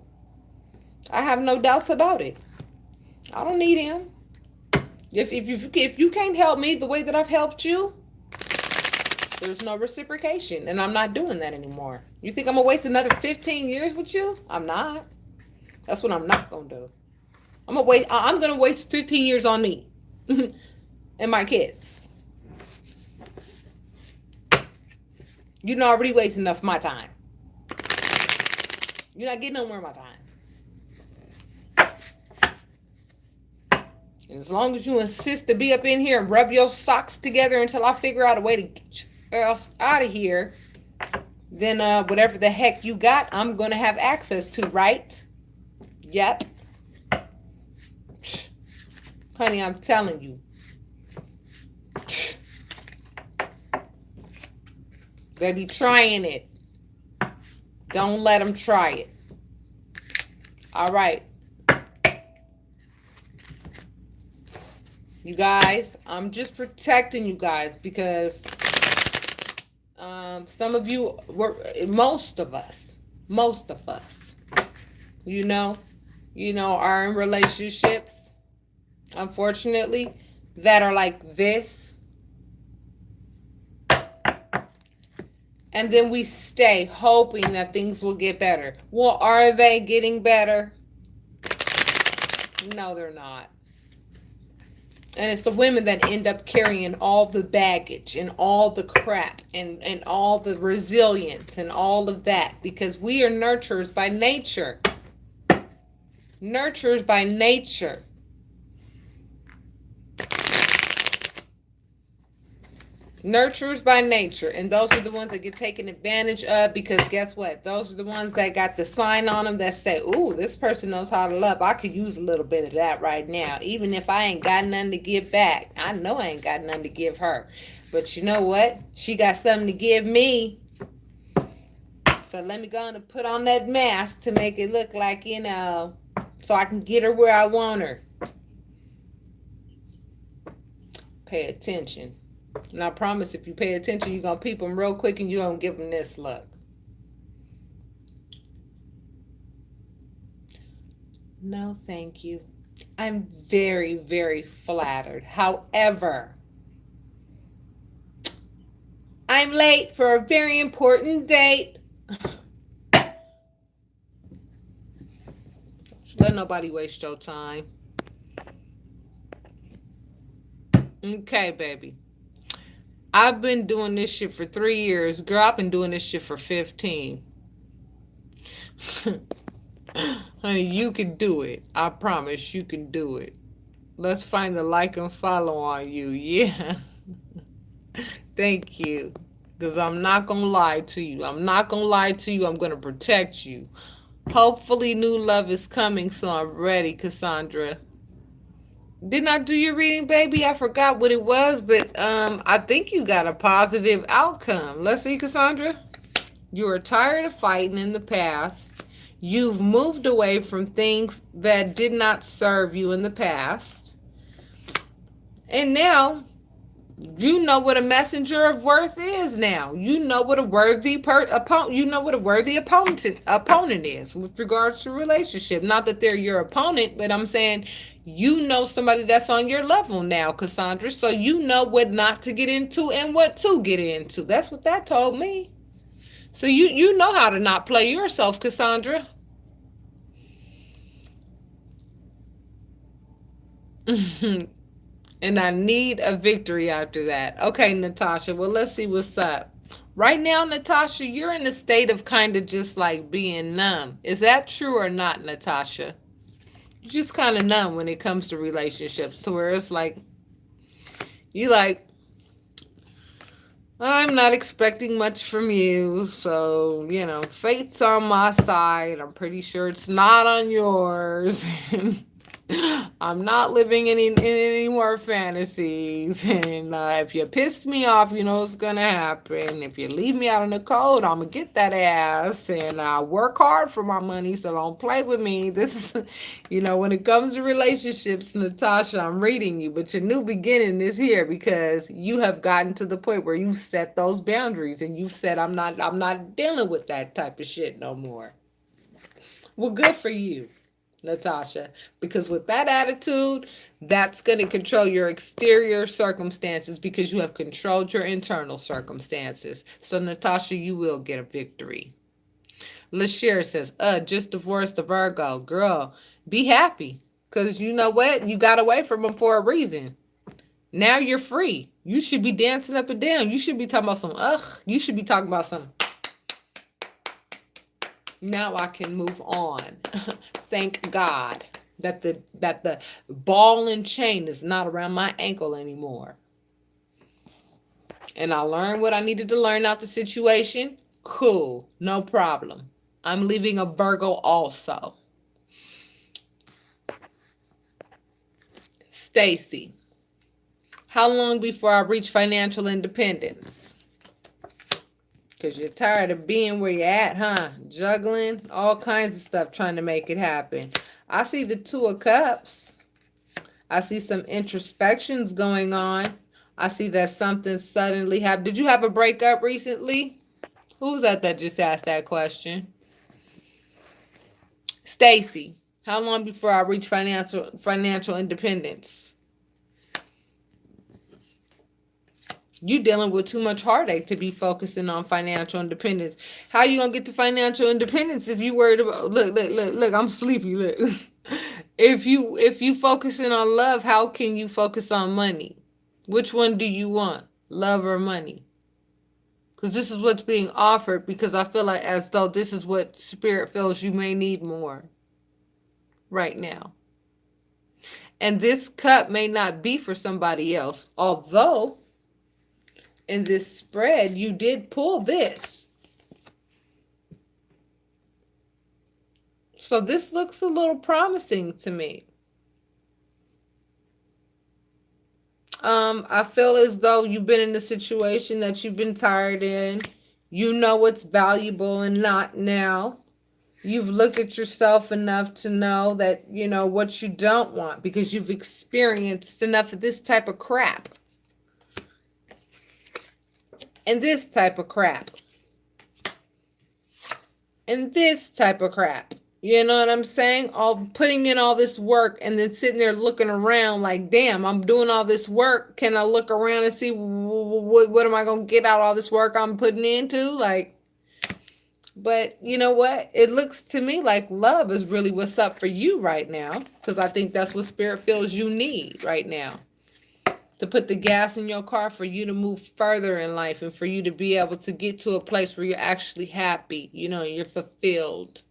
I have no doubts about it. I don't need him. If you can't help me the way that I've helped you, there's no reciprocation, and I'm not doing that anymore. You think I'm gonna waste another 15 years with you? I'm not. That's what I'm not gonna do. I'm gonna waste 15 years on me and my kids. You done already wasted enough of my time. You're not getting no more of my time. And as long as you insist to be up in here and rub your socks together until I figure out a way to get your ass out of here, then whatever the heck you got, I'm gonna have access to, right? Yep. Honey, I'm telling you. They be trying it. Don't let them try it. All right. You guys, I'm just protecting you guys because some of you most of us, you know, are in relationships, unfortunately, that are like this. And then we stay hoping that things will get better. Well, are they getting better? No, they're not. And it's the women that end up carrying all the baggage and all the crap and all the resilience and all of that, because we are nurturers by nature. Nurturers by nature. Nurturers by nature. And those are the ones that get taken advantage of, because guess what? Those are the ones that got the sign on them that say, ooh, this person knows how to love. I could use a little bit of that right now. Even if I ain't got nothing to give back. I know I ain't got nothing to give her. But you know what? She got something to give me. So let me go and put on that mask to make it look like, so I can get her where I want her. Pay attention. And I promise if you pay attention, you're going to peep them real quick and you're going to give them this look. No, thank you. I'm very, very flattered. However, I'm late for a very important date. Let nobody waste your time. Okay, baby. I've been doing this shit for 3 years. Girl, I've been doing this shit for 15. Honey, you can do it. I promise you can do it. Let's find the like and follow on you. Yeah. Thank you. Because I'm not going to lie to you. I'm not going to lie to you. I'm going to protect you. Hopefully new love is coming, so I'm ready, Cassandra. Didn't I do your reading, baby? I forgot what it was, but I think you got a positive outcome. Let's see, Cassandra. You are tired of fighting in the past. You've moved away from things that did not serve you in the past. And now, you know what a messenger of worth is now. You know what a worthy opponent. You know what a worthy opponent is with regards to relationship. Not that they're your opponent, but I'm saying you know somebody that's on your level now, Cassandra. So you know what not to get into and what to get into. That's what that told me. So you know how to not play yourself, Cassandra. And I need a victory after that. Okay, Natasha. Well, let's see what's up. Right now, Natasha, you're in a state of kind of just like being numb. Is that true or not, Natasha? You're just kind of numb when it comes to relationships, to where it's like, you like, I'm not expecting much from you. So, fate's on my side. I'm pretty sure it's not on yours. I'm not living in any more fantasies. And if you pissed me off, you know what's going to happen. If you leave me out in the cold, I'm going to get that ass. And I work hard for my money, so don't play with me. This is, when it comes to relationships, Natasha, I'm reading you. But your new beginning is here because you have gotten to the point where you've set those boundaries. And you've said, I'm not dealing with that type of shit no more. Well, good for you. Natasha, because with that attitude, that's going to control your exterior circumstances because you have controlled your internal circumstances. So, Natasha, you will get a victory. LaShare says, just divorced the Virgo. Girl, be happy because you know what? You got away from him for a reason. Now you're free. You should be dancing up and down. You should be talking about some, you should be talking about some. Now I can move on. Thank God that the ball and chain is not around my ankle anymore. And I learned what I needed to learn out the situation. Cool, no problem. I'm leaving a Virgo also. Stacy, how long before I reach financial independence? Because you're tired of being where you're at, huh? Juggling all kinds of stuff, trying to make it happen. I see the Two of Cups. I see some introspections going on. I see that something suddenly happened. Did you have a breakup recently? Who's that just asked that question? Stacy, how long before I reach financial independence? You dealing with too much heartache to be focusing on financial independence. How you gonna get to financial independence if you worried about look, I'm sleepy, look. If you focusing on love, how can you focus on money? Which one do you want? Love or money? Because this is what's being offered, because I feel like as though this is what spirit feels you may need more right now. And this cup may not be for somebody else, although in this spread, you did pull this. So this looks a little promising to me. I feel as though you've been in a situation that you've been tired in. You know what's valuable and not now. You've looked at yourself enough to know that, you know, what you don't want because you've experienced enough of this type of crap. And this type of crap. And this type of crap. You know what I'm saying? All putting in all this work and then sitting there looking around like, damn, I'm doing all this work. Can I look around and see what am I going to get out of all this work I'm putting into? Like, but you know what? It looks to me like love is really what's up for you right now. Because I think that's what spirit feels you need right now. To put the gas in your car for you to move further in life and for you to be able to get to a place where you're actually happy, you know, you're fulfilled,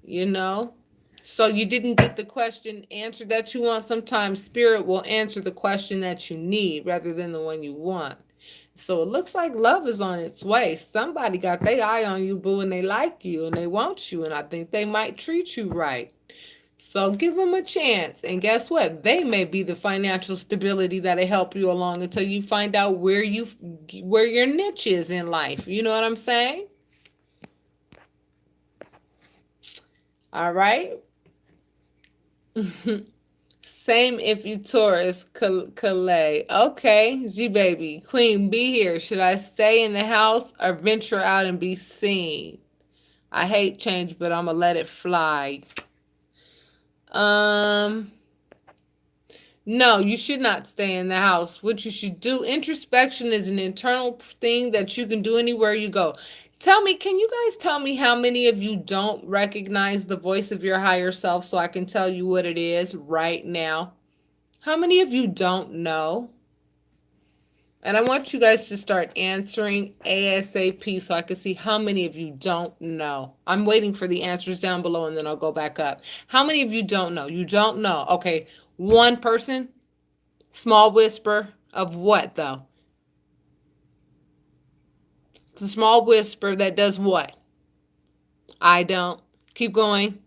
you know. So you didn't get the question answered that you want. Sometimes spirit will answer the question that you need rather than the one you want. So it looks like love is on its way. Somebody got their eye on you, boo, and they like you and they want you, and I think they might treat you right. So give them a chance. And guess what? They may be the financial stability that'll help you along until you find out where your niche is in life. You know what I'm saying? All right. Same if you Taurus, Calais. Okay, G-Baby. Queen, be here. Should I stay in the house or venture out and be seen? I hate change, but I'm going to let it fly. No, you should not stay in the house. What you should do, introspection is an internal thing that you can do anywhere you go. Can you guys tell me how many of you don't recognize the voice of your higher self so I can tell you what it is right now? How many of you don't know? And I want you guys to start answering ASAP so I can see how many of you don't know. I'm waiting for the answers down below and then I'll go back up. How many of you don't know? You don't know. Okay, one person, small whisper of what though? It's a small whisper that does what? I don't. Keep going.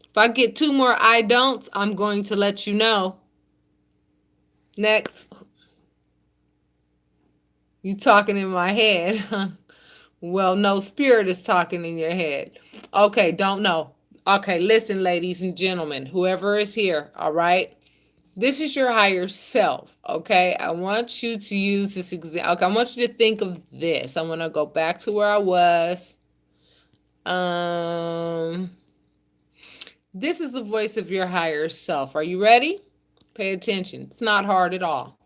If I get two more I don'ts, I'm going to let you know. Next. You talking in my head. Well, no, spirit is talking in your head. Okay, don't know. Okay, listen, ladies and gentlemen, whoever is here, all right? This is your higher self, okay? I want you to use this example. Okay, I want you to think of this. I want to go back to where I was. This is the voice of your higher self. Are you ready? Pay attention. It's not hard at all.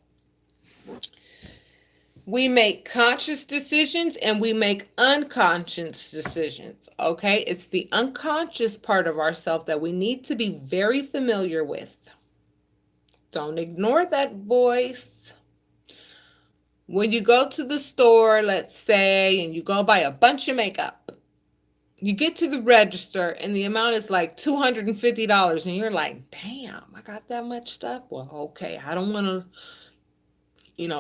We make conscious decisions and we make unconscious decisions. Okay? It's the unconscious part of ourself that we need to be very familiar with. Don't ignore that voice. When you go to the store, let's say, and you go buy a bunch of makeup, you get to the register and the amount is like $250 and you're like, damn, I got that much stuff. Well, okay, I don't want to,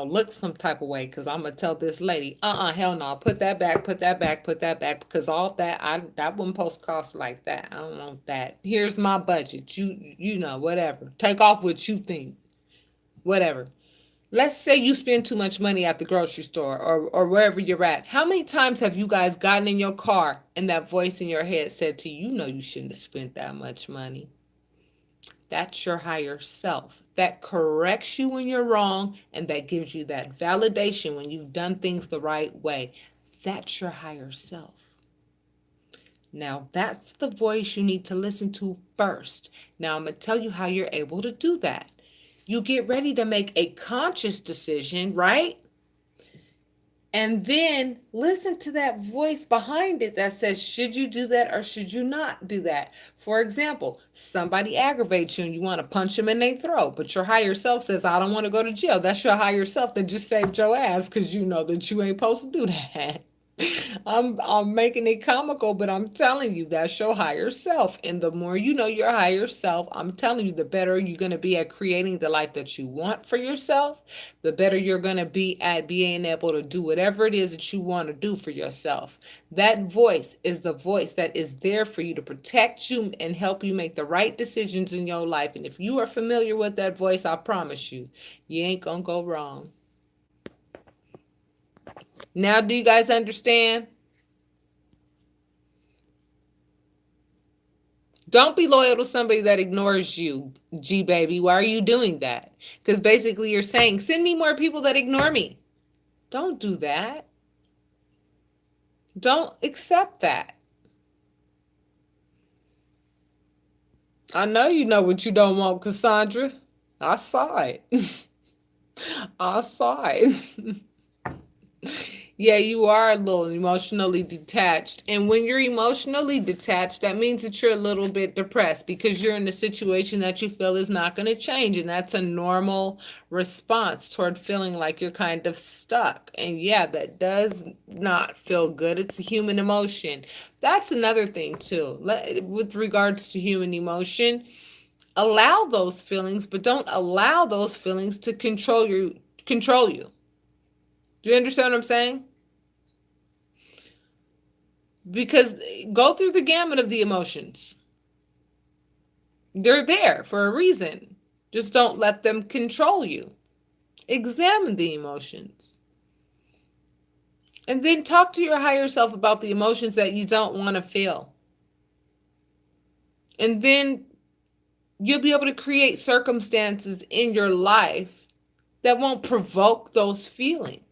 look some type of way because I'm gonna tell this lady, hell no, put that back, put that back, put that back, because all that that wouldn't supposed to cost like that. I don't want that. Here's my budget. Whatever. Take off what you think. Whatever. Let's say you spend too much money at the grocery store or wherever you're at. How many times have you guys gotten in your car and that voice in your head said to you, you shouldn't have spent that much money? That's your higher self. That corrects you when you're wrong and that gives you that validation when you've done things the right way. That's your higher self. Now, that's the voice you need to listen to first. Now, I'm going to tell you how you're able to do that. You get ready to make a conscious decision, right? And then listen to that voice behind it that says, should you do that or should you not do that? For example, somebody aggravates you and you want to punch them in their throat, but your higher self says, I don't want to go to jail. That's your higher self that just saved your ass because you know that you ain't supposed to do that. I'm making it comical, but I'm telling you, that's your higher self. And the more you know your higher self, I'm telling you, the better you're going to be at creating the life that you want for yourself, the better you're going to be at being able to do whatever it is that you want to do for yourself. That voice is the voice that is there for you to protect you and help you make the right decisions in your life. And if you are familiar with that voice, I promise you, you ain't going to go wrong. Now, do you guys understand? Don't be loyal to somebody that ignores you, G baby. Why are you doing that? Because basically you're saying, send me more people that ignore me. Don't do that. Don't accept that. I know you know what you don't want, Cassandra. I saw it. I saw it. Yeah, you are a little emotionally detached. And when you're emotionally detached, that means that you're a little bit depressed because you're in a situation that you feel is not going to change. And that's a normal response toward feeling like you're kind of stuck. And yeah, that does not feel good. It's a human emotion. That's another thing, too. With regards to human emotion, allow those feelings, but don't allow those feelings to control you. Do you understand what I'm saying? Because go through the gamut of the emotions. They're there for a reason. Just don't let them control you. Examine the emotions. And then talk to your higher self about the emotions that you don't want to feel. And then you'll be able to create circumstances in your life that won't provoke those feelings.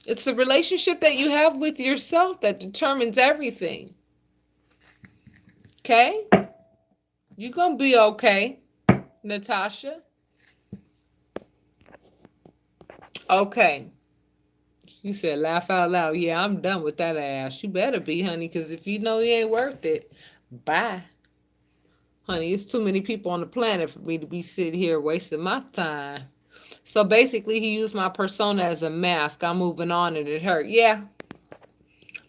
It's the relationship that you have with yourself that determines everything. Okay? You're going to be okay, Natasha. Okay. You said laugh out loud. Yeah, I'm done with that ass. You better be, honey, because if you know you ain't worth it, bye. Honey, it's too many people on the planet for me to be sitting here wasting my time. So basically, he used my persona as a mask. I'm moving on and it hurt. Yeah.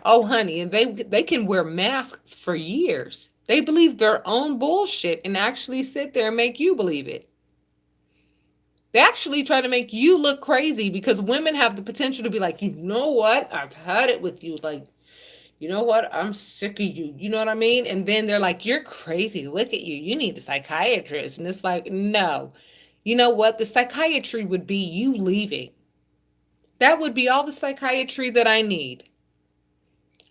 Oh, honey, and they can wear masks for years. They believe their own bullshit and actually sit there and make you believe it. They actually try to make you look crazy because women have the potential to be like, you know what? I've had it with you. Like, you know what? I'm sick of you. You know what I mean? And then they're like, you're crazy. Look at you. You need a psychiatrist. And it's like, no. You know what? The psychiatry would be you leaving. That would be all the psychiatry that I need.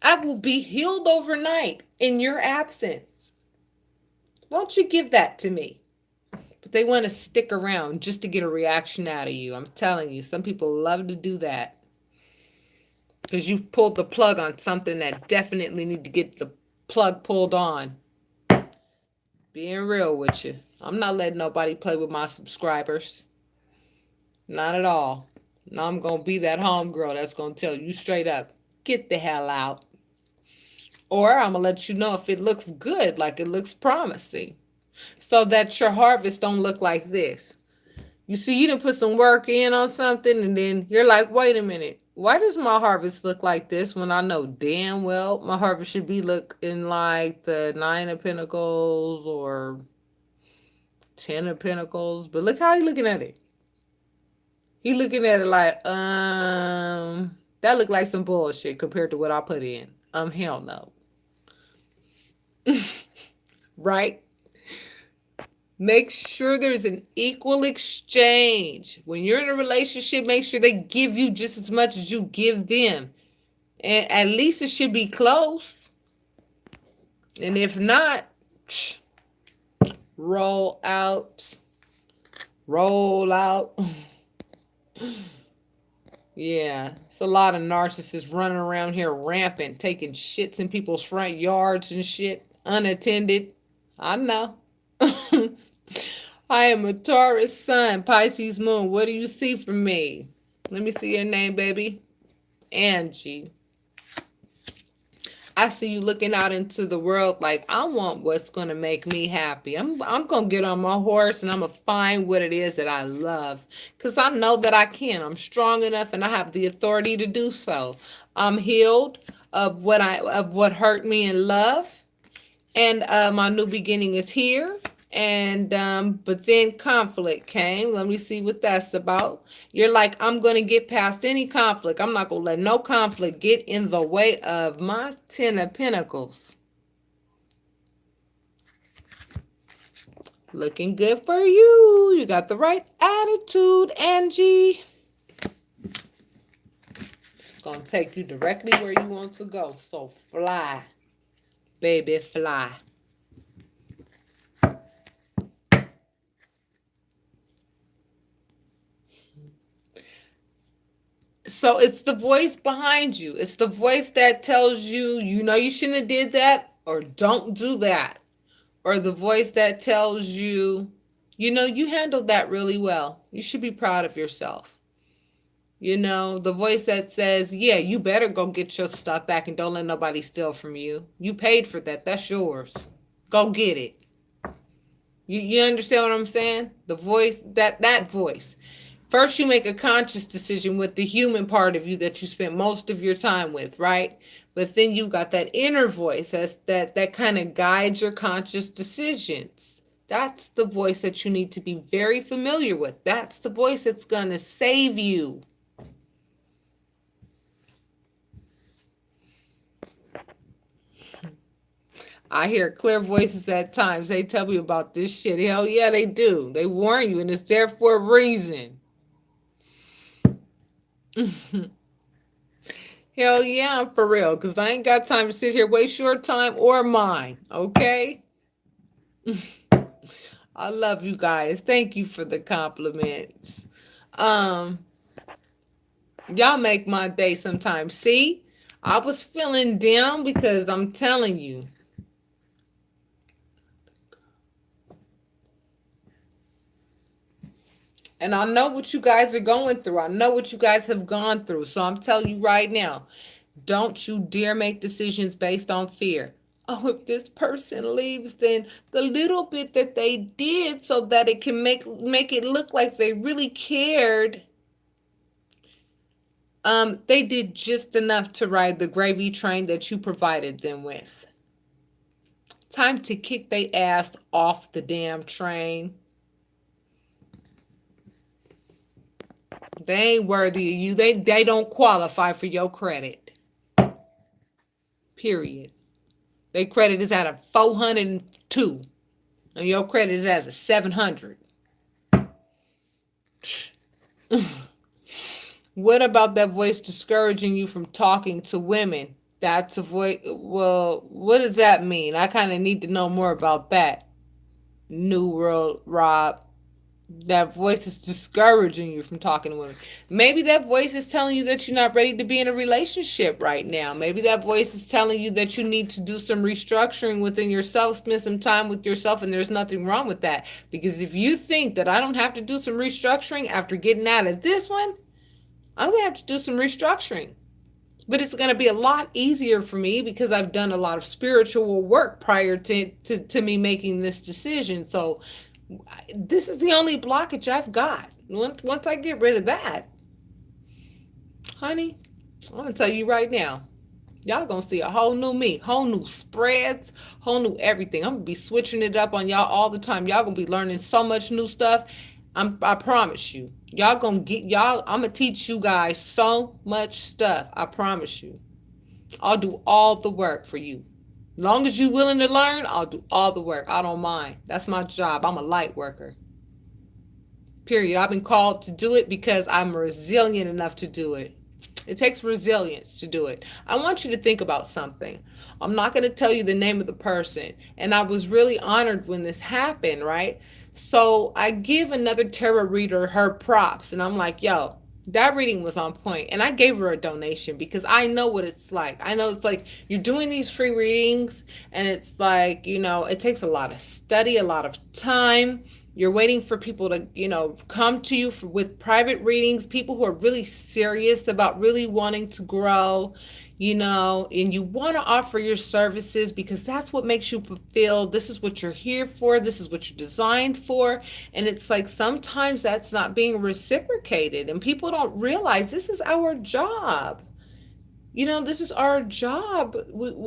I will be healed overnight in your absence. Won't you give that to me? But they want to stick around just to get a reaction out of you. I'm telling you, some people love to do that. Because you've pulled the plug on something that definitely need to get the plug pulled on. Being real with you. I'm not letting nobody play with my subscribers. Not at all. Now I'm going to be that homegirl that's going to tell you straight up, get the hell out. Or I'm going to let you know if it looks good, like it looks promising. So that your harvest don't look like this. You see, you done put some work in on something, and then you're like, wait a minute. Why does my harvest look like this when I know damn well my harvest should be looking like the Nine of Pentacles or Ten of Pentacles? But look how he looking at it. He looking at it like, that look like some bullshit compared to what I put in. Hell no. Right? Make sure there's an equal exchange. When you're in a relationship, make sure they give you just as much as you give them. And at least it should be close. And if not, roll out. Roll out. Yeah, it's a lot of narcissists running around here rampant, taking shits in people's front yards and shit, unattended. I know. I am a Taurus sun, Pisces moon. What do you see from me? Let me see your name, baby. Angie. I see you looking out into the world like, I want what's going to make me happy. I'm going to get on my horse and I'm going to find what it is that I love. Because I know that I can. I'm strong enough and I have the authority to do so. I'm healed of what hurt me in love. And my new beginning is here. And but then conflict came. Let me see what that's about. You're like, I'm going to get past any conflict. I'm not going to let no conflict get in the way of my Ten of Pentacles. Looking good for you. You got the right attitude, Angie. It's going to take you directly where you want to go. So fly, baby, fly. So it's the voice behind you. It's the voice that tells you, you know, you shouldn't have did that, or don't do that. Or the voice that tells you, you know, you handled that really well. You should be proud of yourself. You know, the voice that says, yeah, you better go get your stuff back and don't let nobody steal from you. You paid for that. That's yours. Go get it. You understand what I'm saying? The voice, that voice. First, you make a conscious decision with the human part of you that you spent most of your time with, right? But then you got that inner voice that kind of guides your conscious decisions. That's the voice that you need to be very familiar with. That's the voice that's going to save you. I hear clear voices at times. They tell me about this shit. Hell yeah, they do. They warn you, and it's there for a reason. Hell yeah, I'm for real, because I ain't got time to sit here, waste your time or mine, okay? I love you guys. Thank you for the compliments. Y'all make my day sometimes. See, I was feeling down because I'm telling you. And I know what you guys are going through. I know what you guys have gone through. So I'm telling you right now, don't you dare make decisions based on fear. Oh, if this person leaves, then the little bit that they did so that it can make it look like they really cared. They did just enough to ride the gravy train that you provided them with. Time to kick their ass off the damn train. They ain't worthy of you. They don't qualify for your credit. Period. Their credit is at a 402. And your credit is at a 700. What about that voice discouraging you from talking to women? That's a voice. Well, what does that mean? I kind of need to know more about that. New World Rob. That voice is discouraging you from talking to women. Maybe that voice is telling you that you're not ready to be in a relationship right now. Maybe that voice is telling you that you need to do some restructuring within yourself, spend some time with yourself, and there's nothing wrong with that. Because if you think that I don't have to do some restructuring after getting out of this one, I'm going to have to do some restructuring. But it's going to be a lot easier for me because I've done a lot of spiritual work prior to me making this decision. So this is the only blockage I've got. Once I get rid of that, honey, I'm going to tell you right now, y'all going to see a whole new me, whole new spreads, whole new everything. I'm going to be switching it up on y'all all the time. Y'all going to be learning so much new stuff. I promise you. Y'all gonna get y'all. I'm gonna teach you guys so much stuff. I promise you. I'll do all the work for you. As long as you're willing to learn, I'll do all the work. I don't mind. That's my job. I'm a light worker. Period. I've been called to do it because I'm resilient enough to do it. It takes resilience to do it. I want you to think about something. I'm not going to tell you the name of the person. And I was really honored when this happened, right? So I give another tarot reader her props. And I'm like, yo, that reading was on point. And I gave her a donation because I know what it's like. I know it's like you're doing these free readings. And it's like, it takes a lot of study, a lot of time. You're waiting for people to, come to you with private readings, people who are really serious about really wanting to grow, and you want to offer your services because that's what makes you fulfilled. This is what you're here for. This is what you're designed for. And it's like sometimes that's not being reciprocated and people don't realize this is our job. This is our job.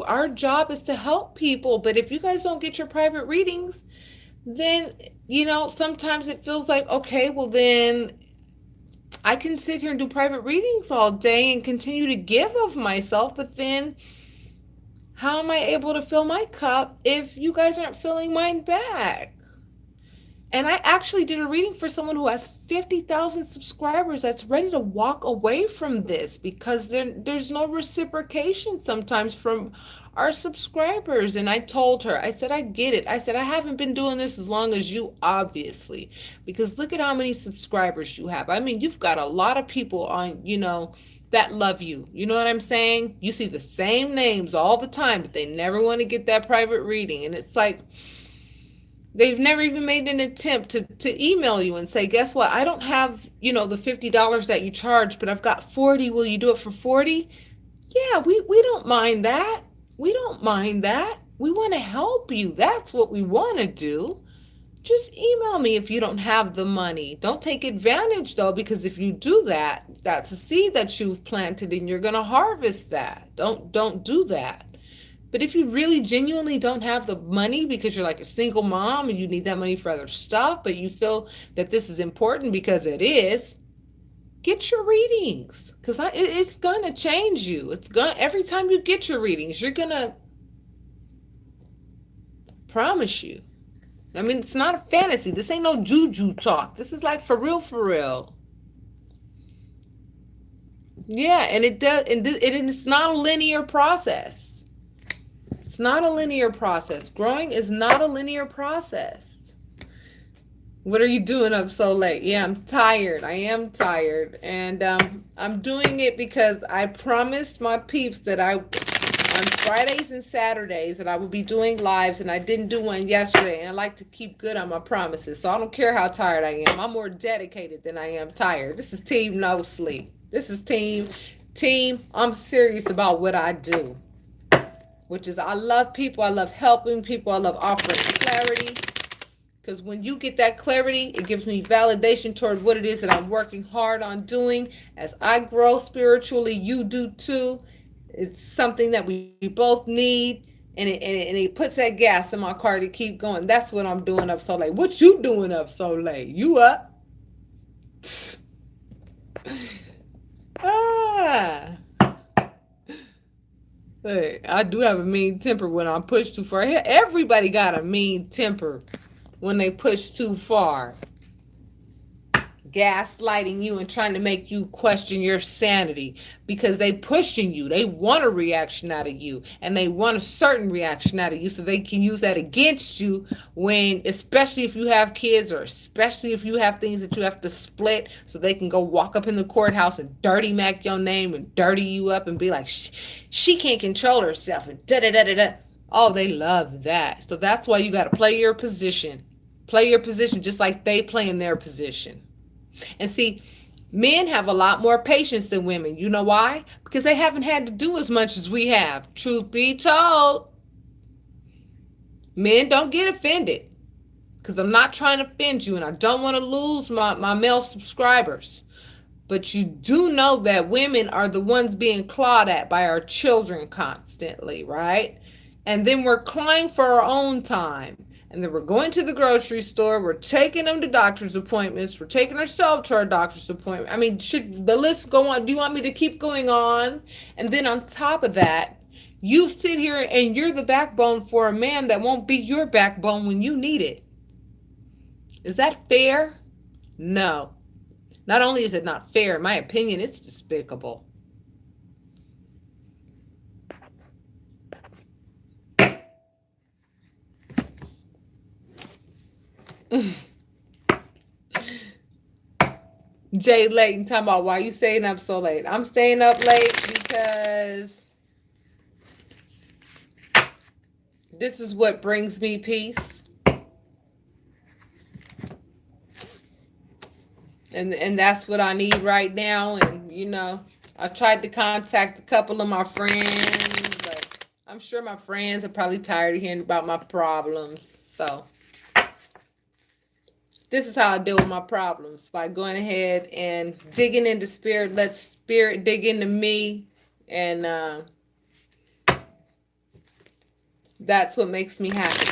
Our job is to help people. But if you guys don't get your private readings, then, sometimes it feels like, okay, well then I can sit here and do private readings all day and continue to give of myself, but then how am I able to fill my cup if you guys aren't filling mine back? And I actually did a reading for someone who has 50,000 subscribers that's ready to walk away from this because there's no reciprocation sometimes from our subscribers. And I told her, I said, I get it. I said, I haven't been doing this as long as you, obviously, because look at how many subscribers you have. I mean, you've got a lot of people on, that love you. You know what I'm saying? You see the same names all the time, but they never want to get that private reading. And it's like, they've never even made an attempt to email you and say, guess what? I don't have, the $50 that you charge, but I've got 40. Will you do it for 40? Yeah, we don't mind that. We don't mind that. We want to help you. That's what we want to do. Just email me if you don't have the money. Don't take advantage though, because if you do that, that's a seed that you've planted and you're going to harvest that. Don't do that. But if you really genuinely don't have the money because you're like a single mom and you need that money for other stuff, but you feel that this is important because it is, get your readings because it's going to change you. Every time you get your readings, you're going to, promise you. I mean, it's not a fantasy. This ain't no juju talk. This is like for real, for real. Yeah, and it does, and it's not a linear process. It's not a linear process. Growing is not a linear process. What are you doing up so late? Yeah, I'm tired. I am tired. And I'm doing it because I promised my peeps that on Fridays and Saturdays that I would be doing lives, and I didn't do one yesterday. And I like to keep good on my promises. So I don't care how tired I am. I'm more dedicated than I am tired. This is Team No Sleep. This is team. I'm serious about what I do. Which is I love people. I love helping people. I love offering clarity. Because when you get that clarity, it gives me validation toward what it is that I'm working hard on doing. As I grow spiritually, you do too. It's something that we both need. And it puts that gas in my car to keep going. That's what I'm doing up so late. What you doing up so late? You up? Hey, I do have a mean temper when I'm pushed too far. Everybody got a mean temper when they push too far. gaslighting you and trying to make you question your sanity, because they pushing you. They want a reaction out of you, and they want a certain reaction out of you so they can use that against you when, especially if you have kids, or especially if you have things that you have to split, so they can go walk up in the courthouse and dirty mac your name and dirty you up and be like, she can't control herself and da da da da da. Oh, they love that. So that's why you got to play your position. Play your position just like they play in their position. And see, men have a lot more patience than women. You know why? Because they haven't had to do as much as we have. Truth be told, men don't get offended, because I'm not trying to offend you and I don't want to lose my male subscribers. But you do know that women are the ones being clawed at by our children constantly, right? And then we're crying for our own time. And then we're going to the grocery store. We're taking them to doctor's appointments. We're taking ourselves to our doctor's appointment. I mean, should the list go on? Do you want me to keep going on? And then on top of that, you sit here and you're the backbone for a man that won't be your backbone when you need it. Is that fair? No. Not only is it not fair, in my opinion, it's despicable. Jay Layton talking about, why you staying up so late? I'm staying up late because this is what brings me peace. And that's what I need right now. And, you know, I tried to contact a couple of my friends, but I'm sure my friends are probably tired of hearing about my problems. So this is how I deal with my problems, by going ahead and digging into spirit. Let spirit dig into me. And that's what makes me happy.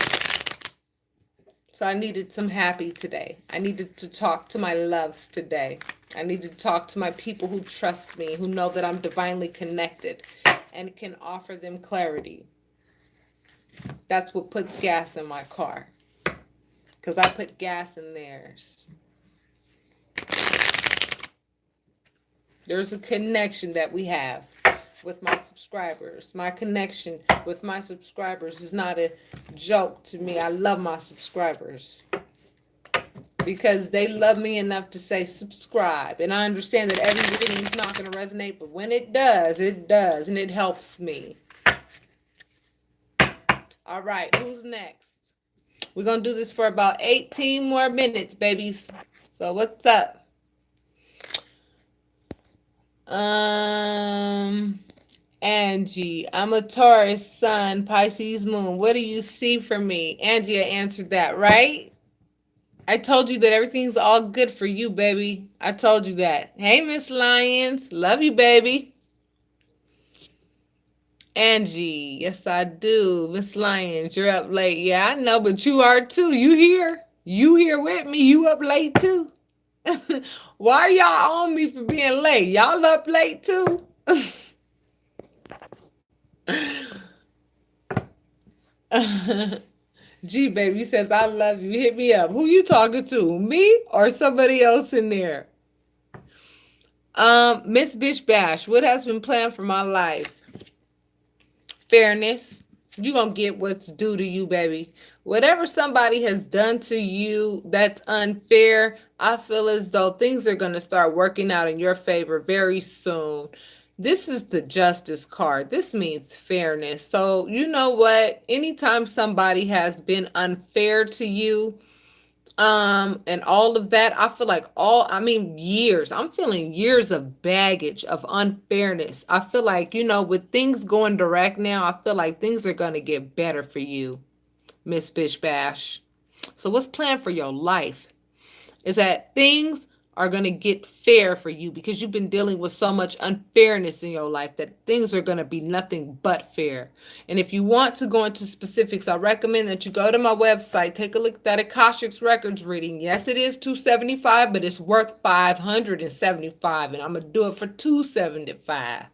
So I needed some happy today. I needed to talk to my loves today. I needed to talk to my people who trust me, who know that I'm divinely connected and can offer them clarity. That's what puts gas in my car, because I put gas in theirs. There's a connection that we have with my subscribers. My connection with my subscribers is not a joke to me. I love my subscribers because they love me enough to say subscribe. And I understand that everything is not going to resonate, but when it does, and it helps me. All right, who's next? We're going to do this for about 18 more minutes, babies. So what's up? Angie, I'm a Taurus sun, Pisces moon. What do you see for me? Angie, I answered that, right? I told you that everything's all good for you, baby. I told you that. Hey, Miss Lyons. Love you, baby. Angie, yes, I do. Miss Lyons, you're up late. Yeah, I know, but you are too. You here? You here with me? You up late too? Why are y'all on me for being late? Y'all up late too? G baby says, I love you. Hit me up. Who you talking to? Me or somebody else in there? Miss Bitch Bash, what has been planned for my life? Fairness. You gonna get what's due to you, baby. Whatever somebody has done to you that's unfair, I feel as though things are gonna start working out in your favor very soon. This is the Justice card. This means fairness. So you know what? Anytime somebody has been unfair to you, and all of that, I feel like years. I'm feeling years of baggage of unfairness. I feel like, with things going direct now, I feel like things are gonna get better for you, Miss Bish Bash. So what's planned for your life is that things are going to get fair for you, because you've been dealing with so much unfairness in your life that things are going to be nothing but fair. And if you want to go into specifics, I recommend that you go to my website, take a look at that Akashics Records reading. Yes, it is $275, but it's worth $575, and I'm going to do it for $275.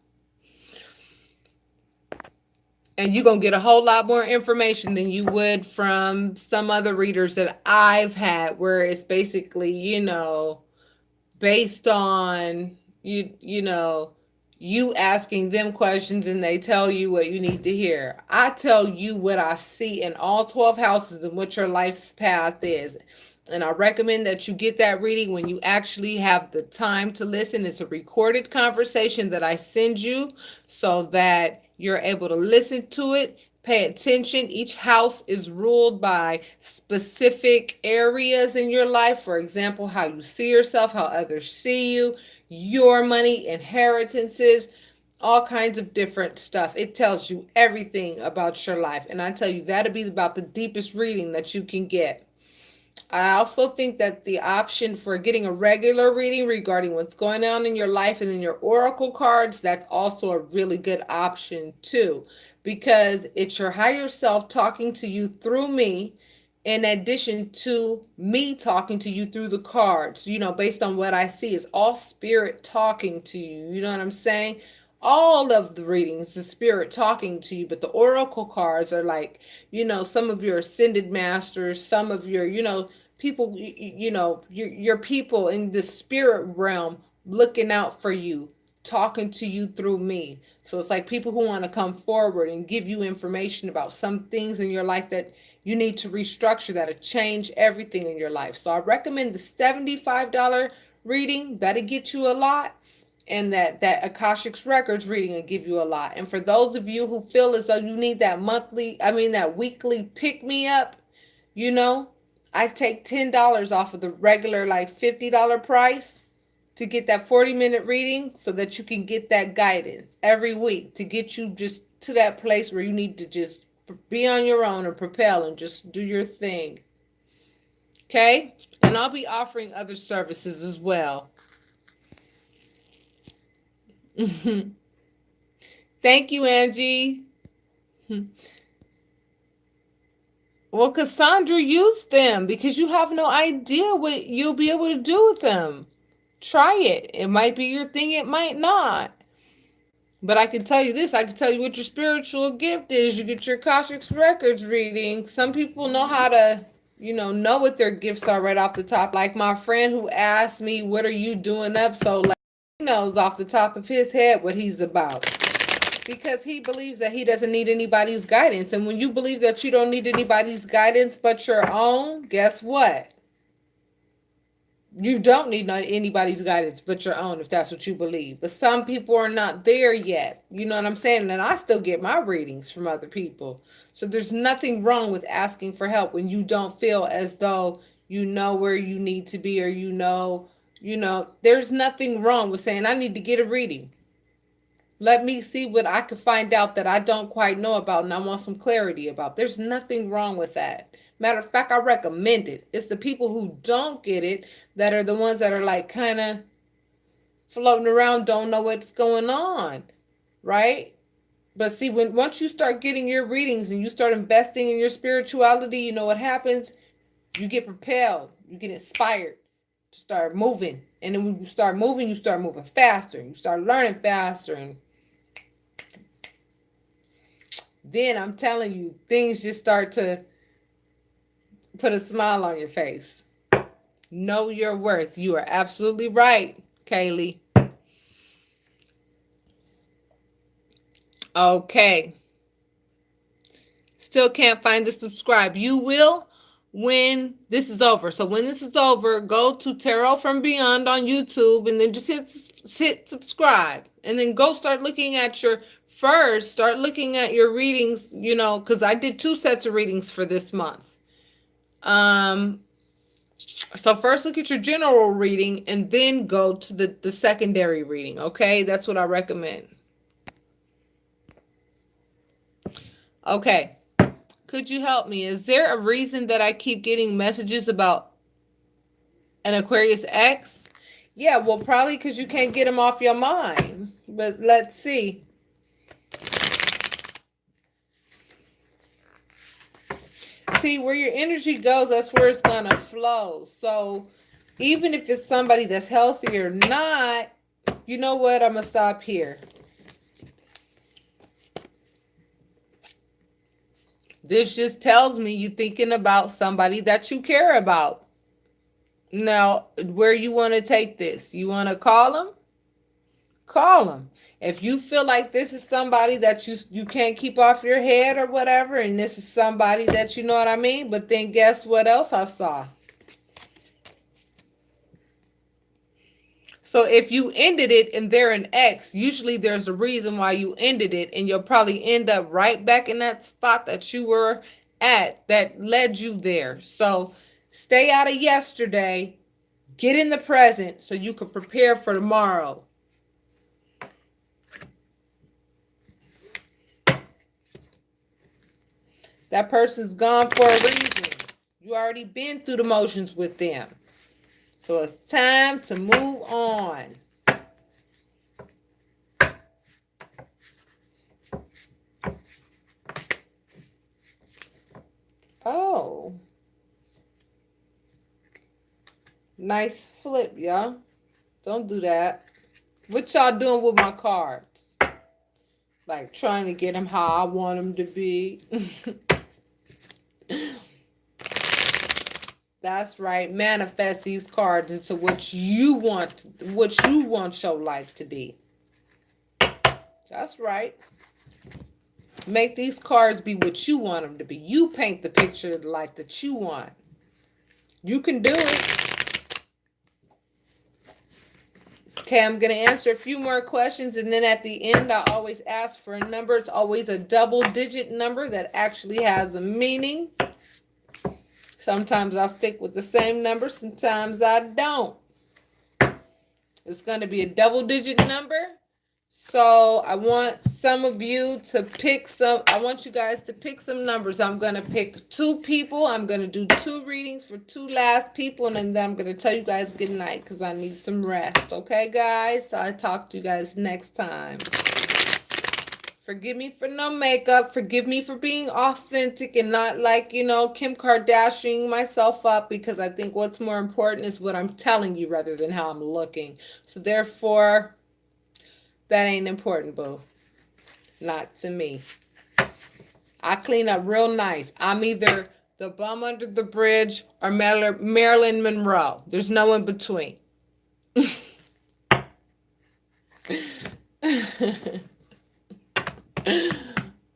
And you're going to get a whole lot more information than you would from some other readers that I've had, where it's basically, based on you asking them questions and they tell you what you need to hear. I tell you what I see in all 12 houses and what your life's path is. And I recommend that you get that reading when you actually have the time to listen. It's a recorded conversation that I send you so that you're able to listen to it. Pay attention. Each house is ruled by specific areas in your life. For example, how you see yourself, how others see you, your money, inheritances, all kinds of different stuff. It tells you everything about your life. And I tell you, that'll be about the deepest reading that you can get. I also think that the option for getting a regular reading regarding what's going on in your life and in your oracle cards, that's also a really good option too, because it's your higher self talking to you through me, in addition to me talking to you through the cards. Based on what I see, it's all spirit talking to you. You know what I'm saying? All of the readings, the spirit talking to you, but the oracle cards are like, some of your ascended masters, some of your, people, your people in the spirit realm looking out for you, talking to you through me. So it's like people who want to come forward and give you information about some things in your life that you need to restructure, that'll change everything in your life. So I recommend the $75 reading. That'll get you a lot. And that Akashic Records reading will give you a lot. And for those of you who feel as though you need that weekly pick me up, I take $10 off of the regular like $50 price to get that 40-minute reading so that you can get that guidance every week to get you just to that place where you need to just be on your own and propel and just do your thing. Okay? And I'll be offering other services as well. Thank you, Angie. Well, Cassandra, use them because you have no idea what you'll be able to do with them. Try it. It might be your thing, it might not. But I can tell you this, I can tell you what your spiritual gift is. You get your Akashic Records reading. Some people know how to, know what their gifts are right off the top. Like my friend who asked me, what are you doing up? So like, he knows off the top of his head what he's about. Because he believes that he doesn't need anybody's guidance. And when you believe that you don't need anybody's guidance but your own, guess what? You don't need anybody's guidance but your own if that's what you believe. But some people are not there yet. You know what I'm saying? And I still get my readings from other people. So there's nothing wrong with asking for help when you don't feel as though you know where you need to be, or there's nothing wrong with saying, I need to get a reading. Let me see what I can find out that I don't quite know about and I want some clarity about. There's nothing wrong with that. Matter of fact, I recommend it. It's the people who don't get it that are the ones that are like kind of floating around, don't know what's going on, right? But see, once you start getting your readings and you start investing in your spirituality, you know what happens? You get propelled, you get inspired to start moving. And then when you start moving faster. You start learning faster. And then I'm telling you, things just start to put a smile on your face. Know your worth. You are absolutely right, Kaylee. Okay. Still can't find the subscribe. You will when this is over. So when this is over, go to Tarot from Beyond on YouTube and then just hit subscribe. And then go start looking at your readings, because I did 2 sets of readings for this month. So first look at your general reading and then go to the secondary reading, okay? That's what I recommend. Okay. Could you help me? Is there a reason that I keep getting messages about an Aquarius X? Yeah, well, probably because you can't get them off your mind. But let's see. See, where your energy goes, that's where it's going to flow. So even if it's somebody that's healthy or not, you know what? I'm going to stop here. This just tells me you're thinking about somebody that you care about. Now, where you want to take this? You want to call them? Call them. If you feel like this is somebody that you can't keep off your head or whatever, and this is somebody that you know what I mean, but then guess what else I saw? So if you ended it and they're an ex, usually there's a reason why you ended it, and you'll probably end up right back in that spot that you were at that led you there. So stay out of yesterday, get in the present so you can prepare for tomorrow. That person's gone for a reason. You already been through the motions with them. So it's time to move on. Oh. Nice flip, y'all. Don't do that. What y'all doing with my cards? Like trying to get them how I want them to be. That's right. Manifest these cards into what you want your life to be. That's right. Make these cards be what you want them to be. You paint the picture of the life that you want. You can do it. Okay, I'm going to answer a few more questions, and then at the end, I always ask for a number. It's always a double-digit number that actually has a meaning. Sometimes I'll stick with the same number. Sometimes I don't. It's going to be a double-digit number. So I want some of you to pick some. I want you guys to pick some numbers. I'm going to pick 2 people. I'm going to do 2 readings for 2 last people. And then I'm going to tell you guys good night because I need some rest. Okay, guys? So I'll talk to you guys next time. Forgive me for no makeup. Forgive me for being authentic and not like, Kim Kardashian myself up, because I think what's more important is what I'm telling you rather than how I'm looking. So therefore, that ain't important, boo. Not to me. I clean up real nice. I'm either the bum under the bridge or Marilyn Monroe. There's no in between.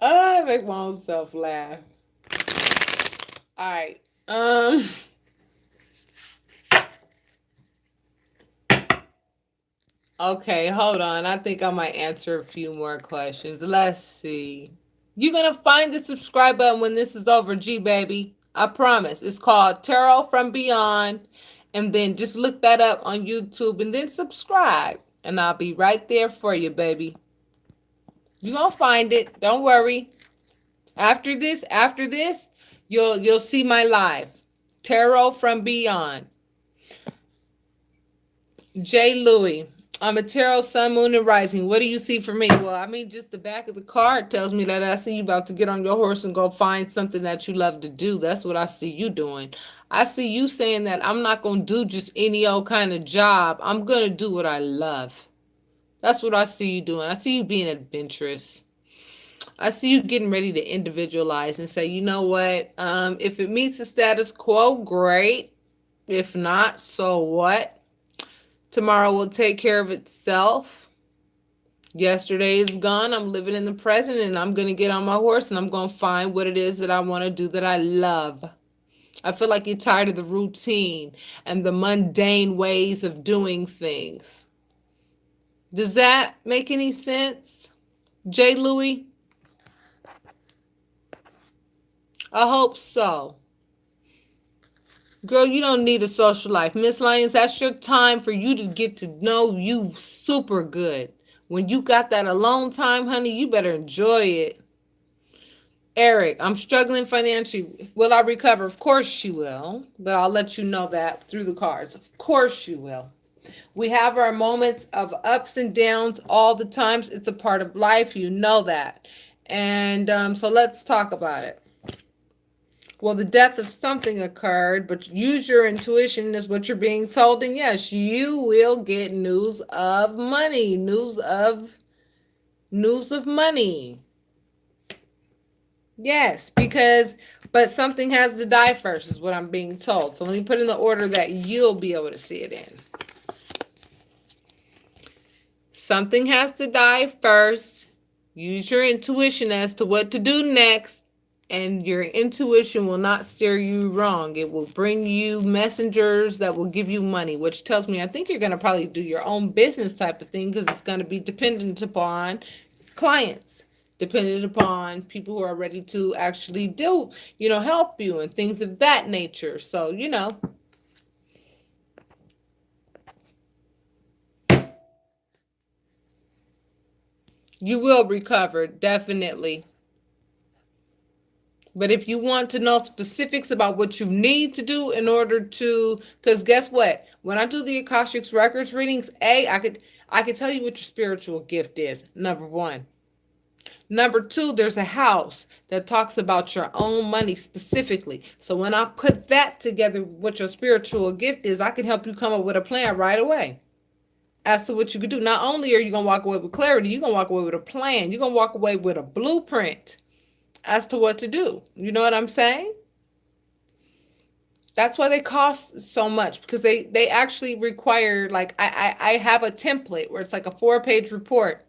I make my own self laugh. All right. Okay, hold on. I think I might answer a few more questions. Let's see. You're going to find the subscribe button when this is over, G baby. I promise. It's called Tarot from Beyond. And then just look that up on YouTube and then subscribe. And I'll be right there for you, baby. You're going to find it. Don't worry. After this, you'll see my live. Tarot from Beyond. J. Louie. I'm a tarot, sun, moon, and rising. What do you see for me? Well, I mean, just the back of the card tells me that I see you about to get on your horse and go find something that you love to do. That's what I see you doing. I see you saying that I'm not going to do just any old kind of job. I'm going to do what I love. That's what I see you doing. I see you being adventurous. I see you getting ready to individualize and say, you know what? If it meets the status quo, great. If not, so what? Tomorrow will take care of itself. Yesterday is gone. I'm living in the present, and I'm going to get on my horse and I'm going to find what it is that I want to do that I love. I feel like you're tired of the routine and the mundane ways of doing things. Does that make any sense, J. Louie? I hope so. Girl, you don't need a social life. Miss Lyons, that's your time for you to get to know you super good. When you got that alone time, honey, you better enjoy it. Eric, I'm struggling financially. Will I recover? Of course she will. But I'll let you know that through the cards. Of course she will. We have our moments of ups and downs all the times. It's a part of life. You know that. And so let's talk about it. Well, the death of something occurred, but use your intuition is what you're being told. And yes, you will get news of money, news of money. Yes, but something has to die first, is what I'm being told. So let me put in the order that you'll be able to see it in. Something has to die first. Use your intuition as to what to do next, and your intuition will not steer you wrong. It will bring you messengers that will give you money, which tells me I think you're going to probably do your own business type of thing, because it's going to be dependent upon clients, dependent upon people who are ready to actually do, help you and things of that nature. So, you will recover, definitely. But if you want to know specifics about what you need to do in order to, because guess what? When I do the Akashic Records readings, I could tell you what your spiritual gift is. Number one. Number two, there's a house that talks about your own money specifically. So when I put that together, what your spiritual gift is, I can help you come up with a plan right away as to what you could do. Not only are you going to walk away with clarity, you're going to walk away with a plan. You're going to walk away with a blueprint as to what to do. You know what I'm saying? That's why they cost so much, because they actually require, like, I have a template where it's like a 4-page report.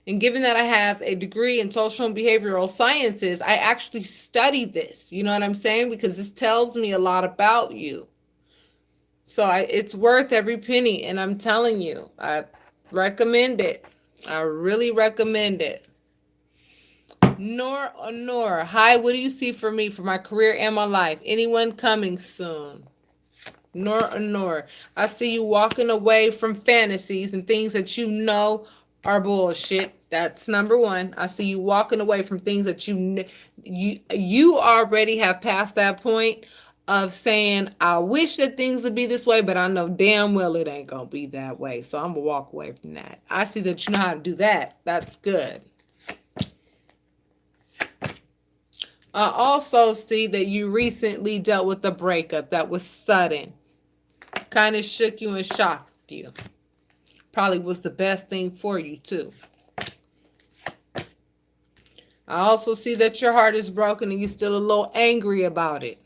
And given that I have a degree in social and behavioral sciences, I actually study this. You know what I'm saying? Because this tells me a lot about you. So it's worth every penny. And I'm telling you, I recommend it. I really recommend it. Nor. Hi, what do you see for me, for my career and my life? Anyone coming soon? Nor. I see you walking away from fantasies and things that you know are bullshit. That's number one. I see you walking away from things that you already have passed that point of saying, I wish that things would be this way, but I know damn well it ain't gonna be that way. So I'm gonna walk away from that. I see that you know how to do that. That's good. I also see that you recently dealt with a breakup that was sudden. Kind of shook you and shocked you. Probably was the best thing for you, too. I also see that your heart is broken and you're still a little angry about it.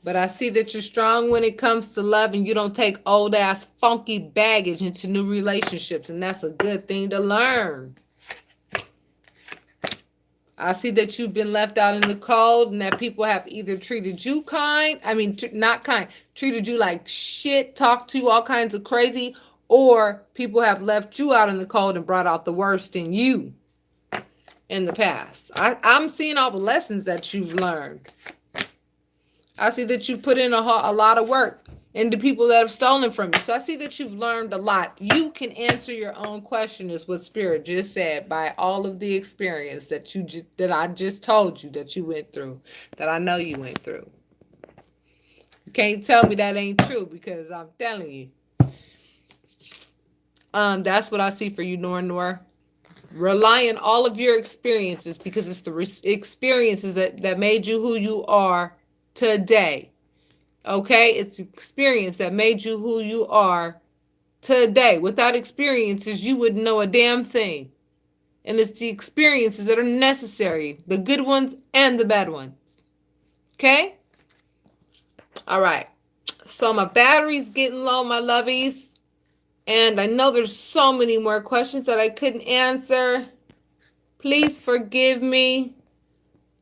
But I see that you're strong when it comes to love, and you don't take old ass funky baggage into new relationships. And that's a good thing to learn. I see that you've been left out in the cold, and that people have either treated you not kind, treated you like shit, talked to you all kinds of crazy, or people have left you out in the cold and brought out the worst in you in the past. I'm seeing all the lessons that you've learned. I see that you put in a lot of work into people that have stolen from you. So I see that you've learned a lot. You can answer your own question, is what Spirit just said, by all of the experience that I just told you that you went through, that I know you went through. You can't tell me that ain't true, because I'm telling you. That's what I see for you, Nor. Rely on all of your experiences, because it's the experiences that made you who you are today. Okay? It's experience that made you who you are today. Without experiences, you wouldn't know a damn thing. And it's the experiences that are necessary, the good ones and the bad ones. Okay? All right. So my battery's getting low, my lovies. And I know there's so many more questions that I couldn't answer. Please forgive me.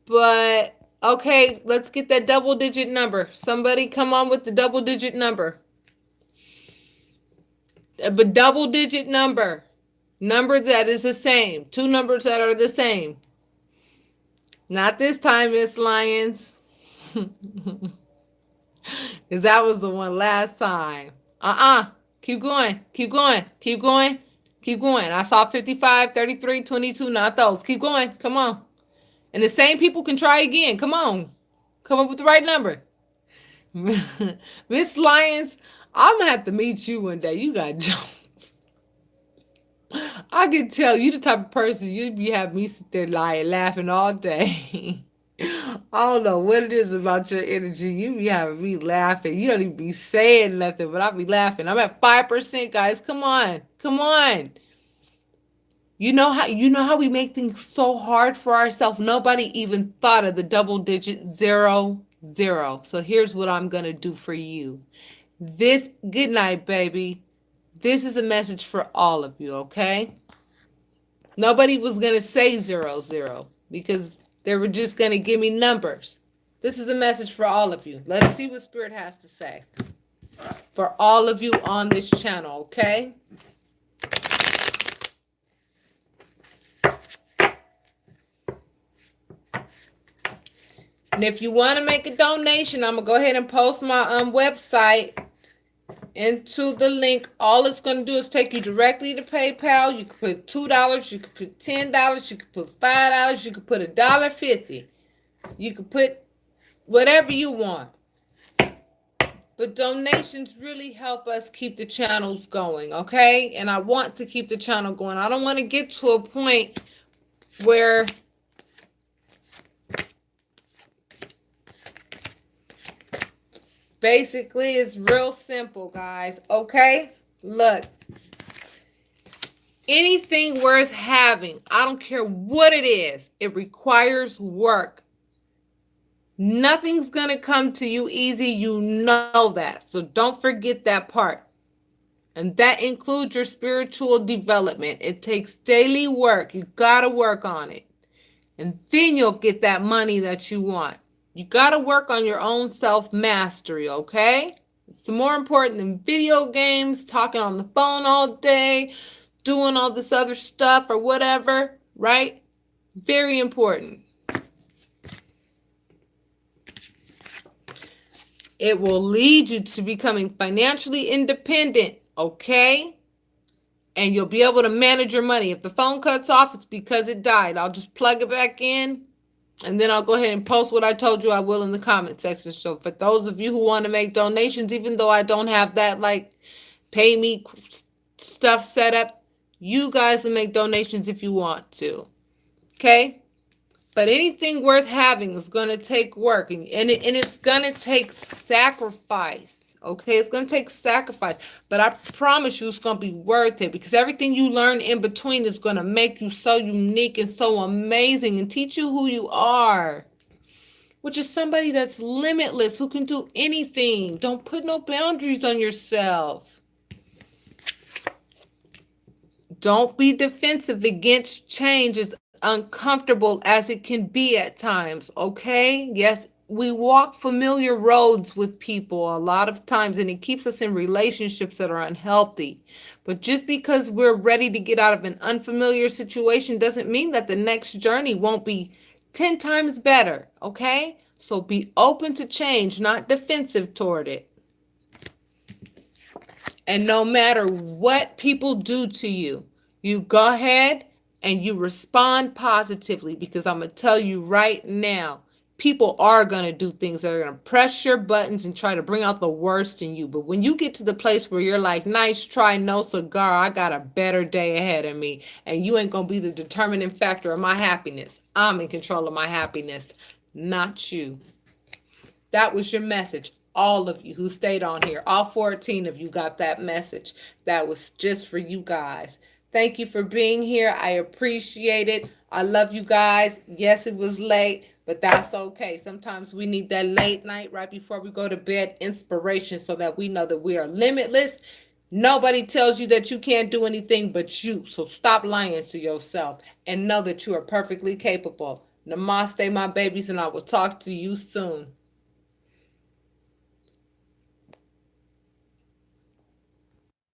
But, okay, let's get that double-digit number. Somebody come on with the double-digit number. A double-digit number. Number that is the same. Two numbers that are the same. Not this time, Miss Lyons. Because that was the one last time. Keep going. Keep going. Keep going. Keep going. I saw 55, 33, 22, not those. Keep going. Come on. And the same people can try again. Come on. Come up with the right number. Miss Lyons, I'm going to have to meet you one day. You got jokes. I can tell you the type of person you'd be having me sit there laughing all day. I don't know what it is about your energy. You be having me laughing. You don't even be saying nothing, but I be laughing. I'm at 5%, guys. Come on. Come on. You know how we make things so hard for ourselves. Nobody even thought of the double digit 00. So here's what I'm gonna do for you. This good night, baby. This is a message for all of you, okay? Nobody was gonna say 00 because they were just gonna give me numbers. This is a message for all of you. Let's see what Spirit has to say for all of you on this channel, okay? And if you want to make a donation, I'm going to go ahead and post my website into the link. All it's going to do is take you directly to PayPal. You can put $2, you can put $10, you can put $5, you can put $1.50. You can put whatever you want. But donations really help us keep the channels going, okay? And I want to keep the channel going. I don't want to get to a point where basically it's real simple, guys, okay? Look, anything worth having, I don't care what it is, it requires work. Nothing's going to come to you easy. You know that. So don't forget that part. And that includes your spiritual development. It takes daily work. You got to work on it. And then you'll get that money that you want. You got to work on your own self-mastery, okay? It's more important than video games, talking on the phone all day, doing all this other stuff or whatever, right? Very important. It will lead you to becoming financially independent, okay? And you'll be able to manage your money. If the phone cuts off, it's because it died. I'll just plug it back in, and then I'll go ahead and post what I told you I will in the comment section. So for those of you who want to make donations, even though I don't have that, like, pay me stuff set up, you guys will make donations if you want to, okay? But anything worth having is going to take work, and it's going to take sacrifice, okay? It's going to take sacrifice, but I promise you it's going to be worth it, because everything you learn in between is going to make you so unique and so amazing and teach you who you are, which is somebody that's limitless, who can do anything. Don't put no boundaries on yourself. Don't be defensive against change, as uncomfortable as it can be at times, okay? Yes, we walk familiar roads with people a lot of times, and it keeps us in relationships that are unhealthy. But just because we're ready to get out of an unfamiliar situation doesn't mean that the next journey won't be 10 times better, okay? So be open to change, not defensive toward it. And no matter what people do to you, you go ahead and you respond positively, because I'm going to tell you right now, people are going to do things that are going to press your buttons and try to bring out the worst in you. But when you get to the place where you're like, nice try, no cigar, I got a better day ahead of me, and you ain't going to be the determining factor of my happiness. I'm in control of my happiness, not you. That was your message. All of you who stayed on here, all 14 of you got that message. That was just for you guys. Thank you for being here. I appreciate it. I love you guys. Yes, it was late, but that's okay. Sometimes we need that late night right before we go to bed inspiration, so that we know that we are limitless. Nobody tells you that you can't do anything but you. So stop lying to yourself and know that you are perfectly capable. Namaste, my babies, and I will talk to you soon.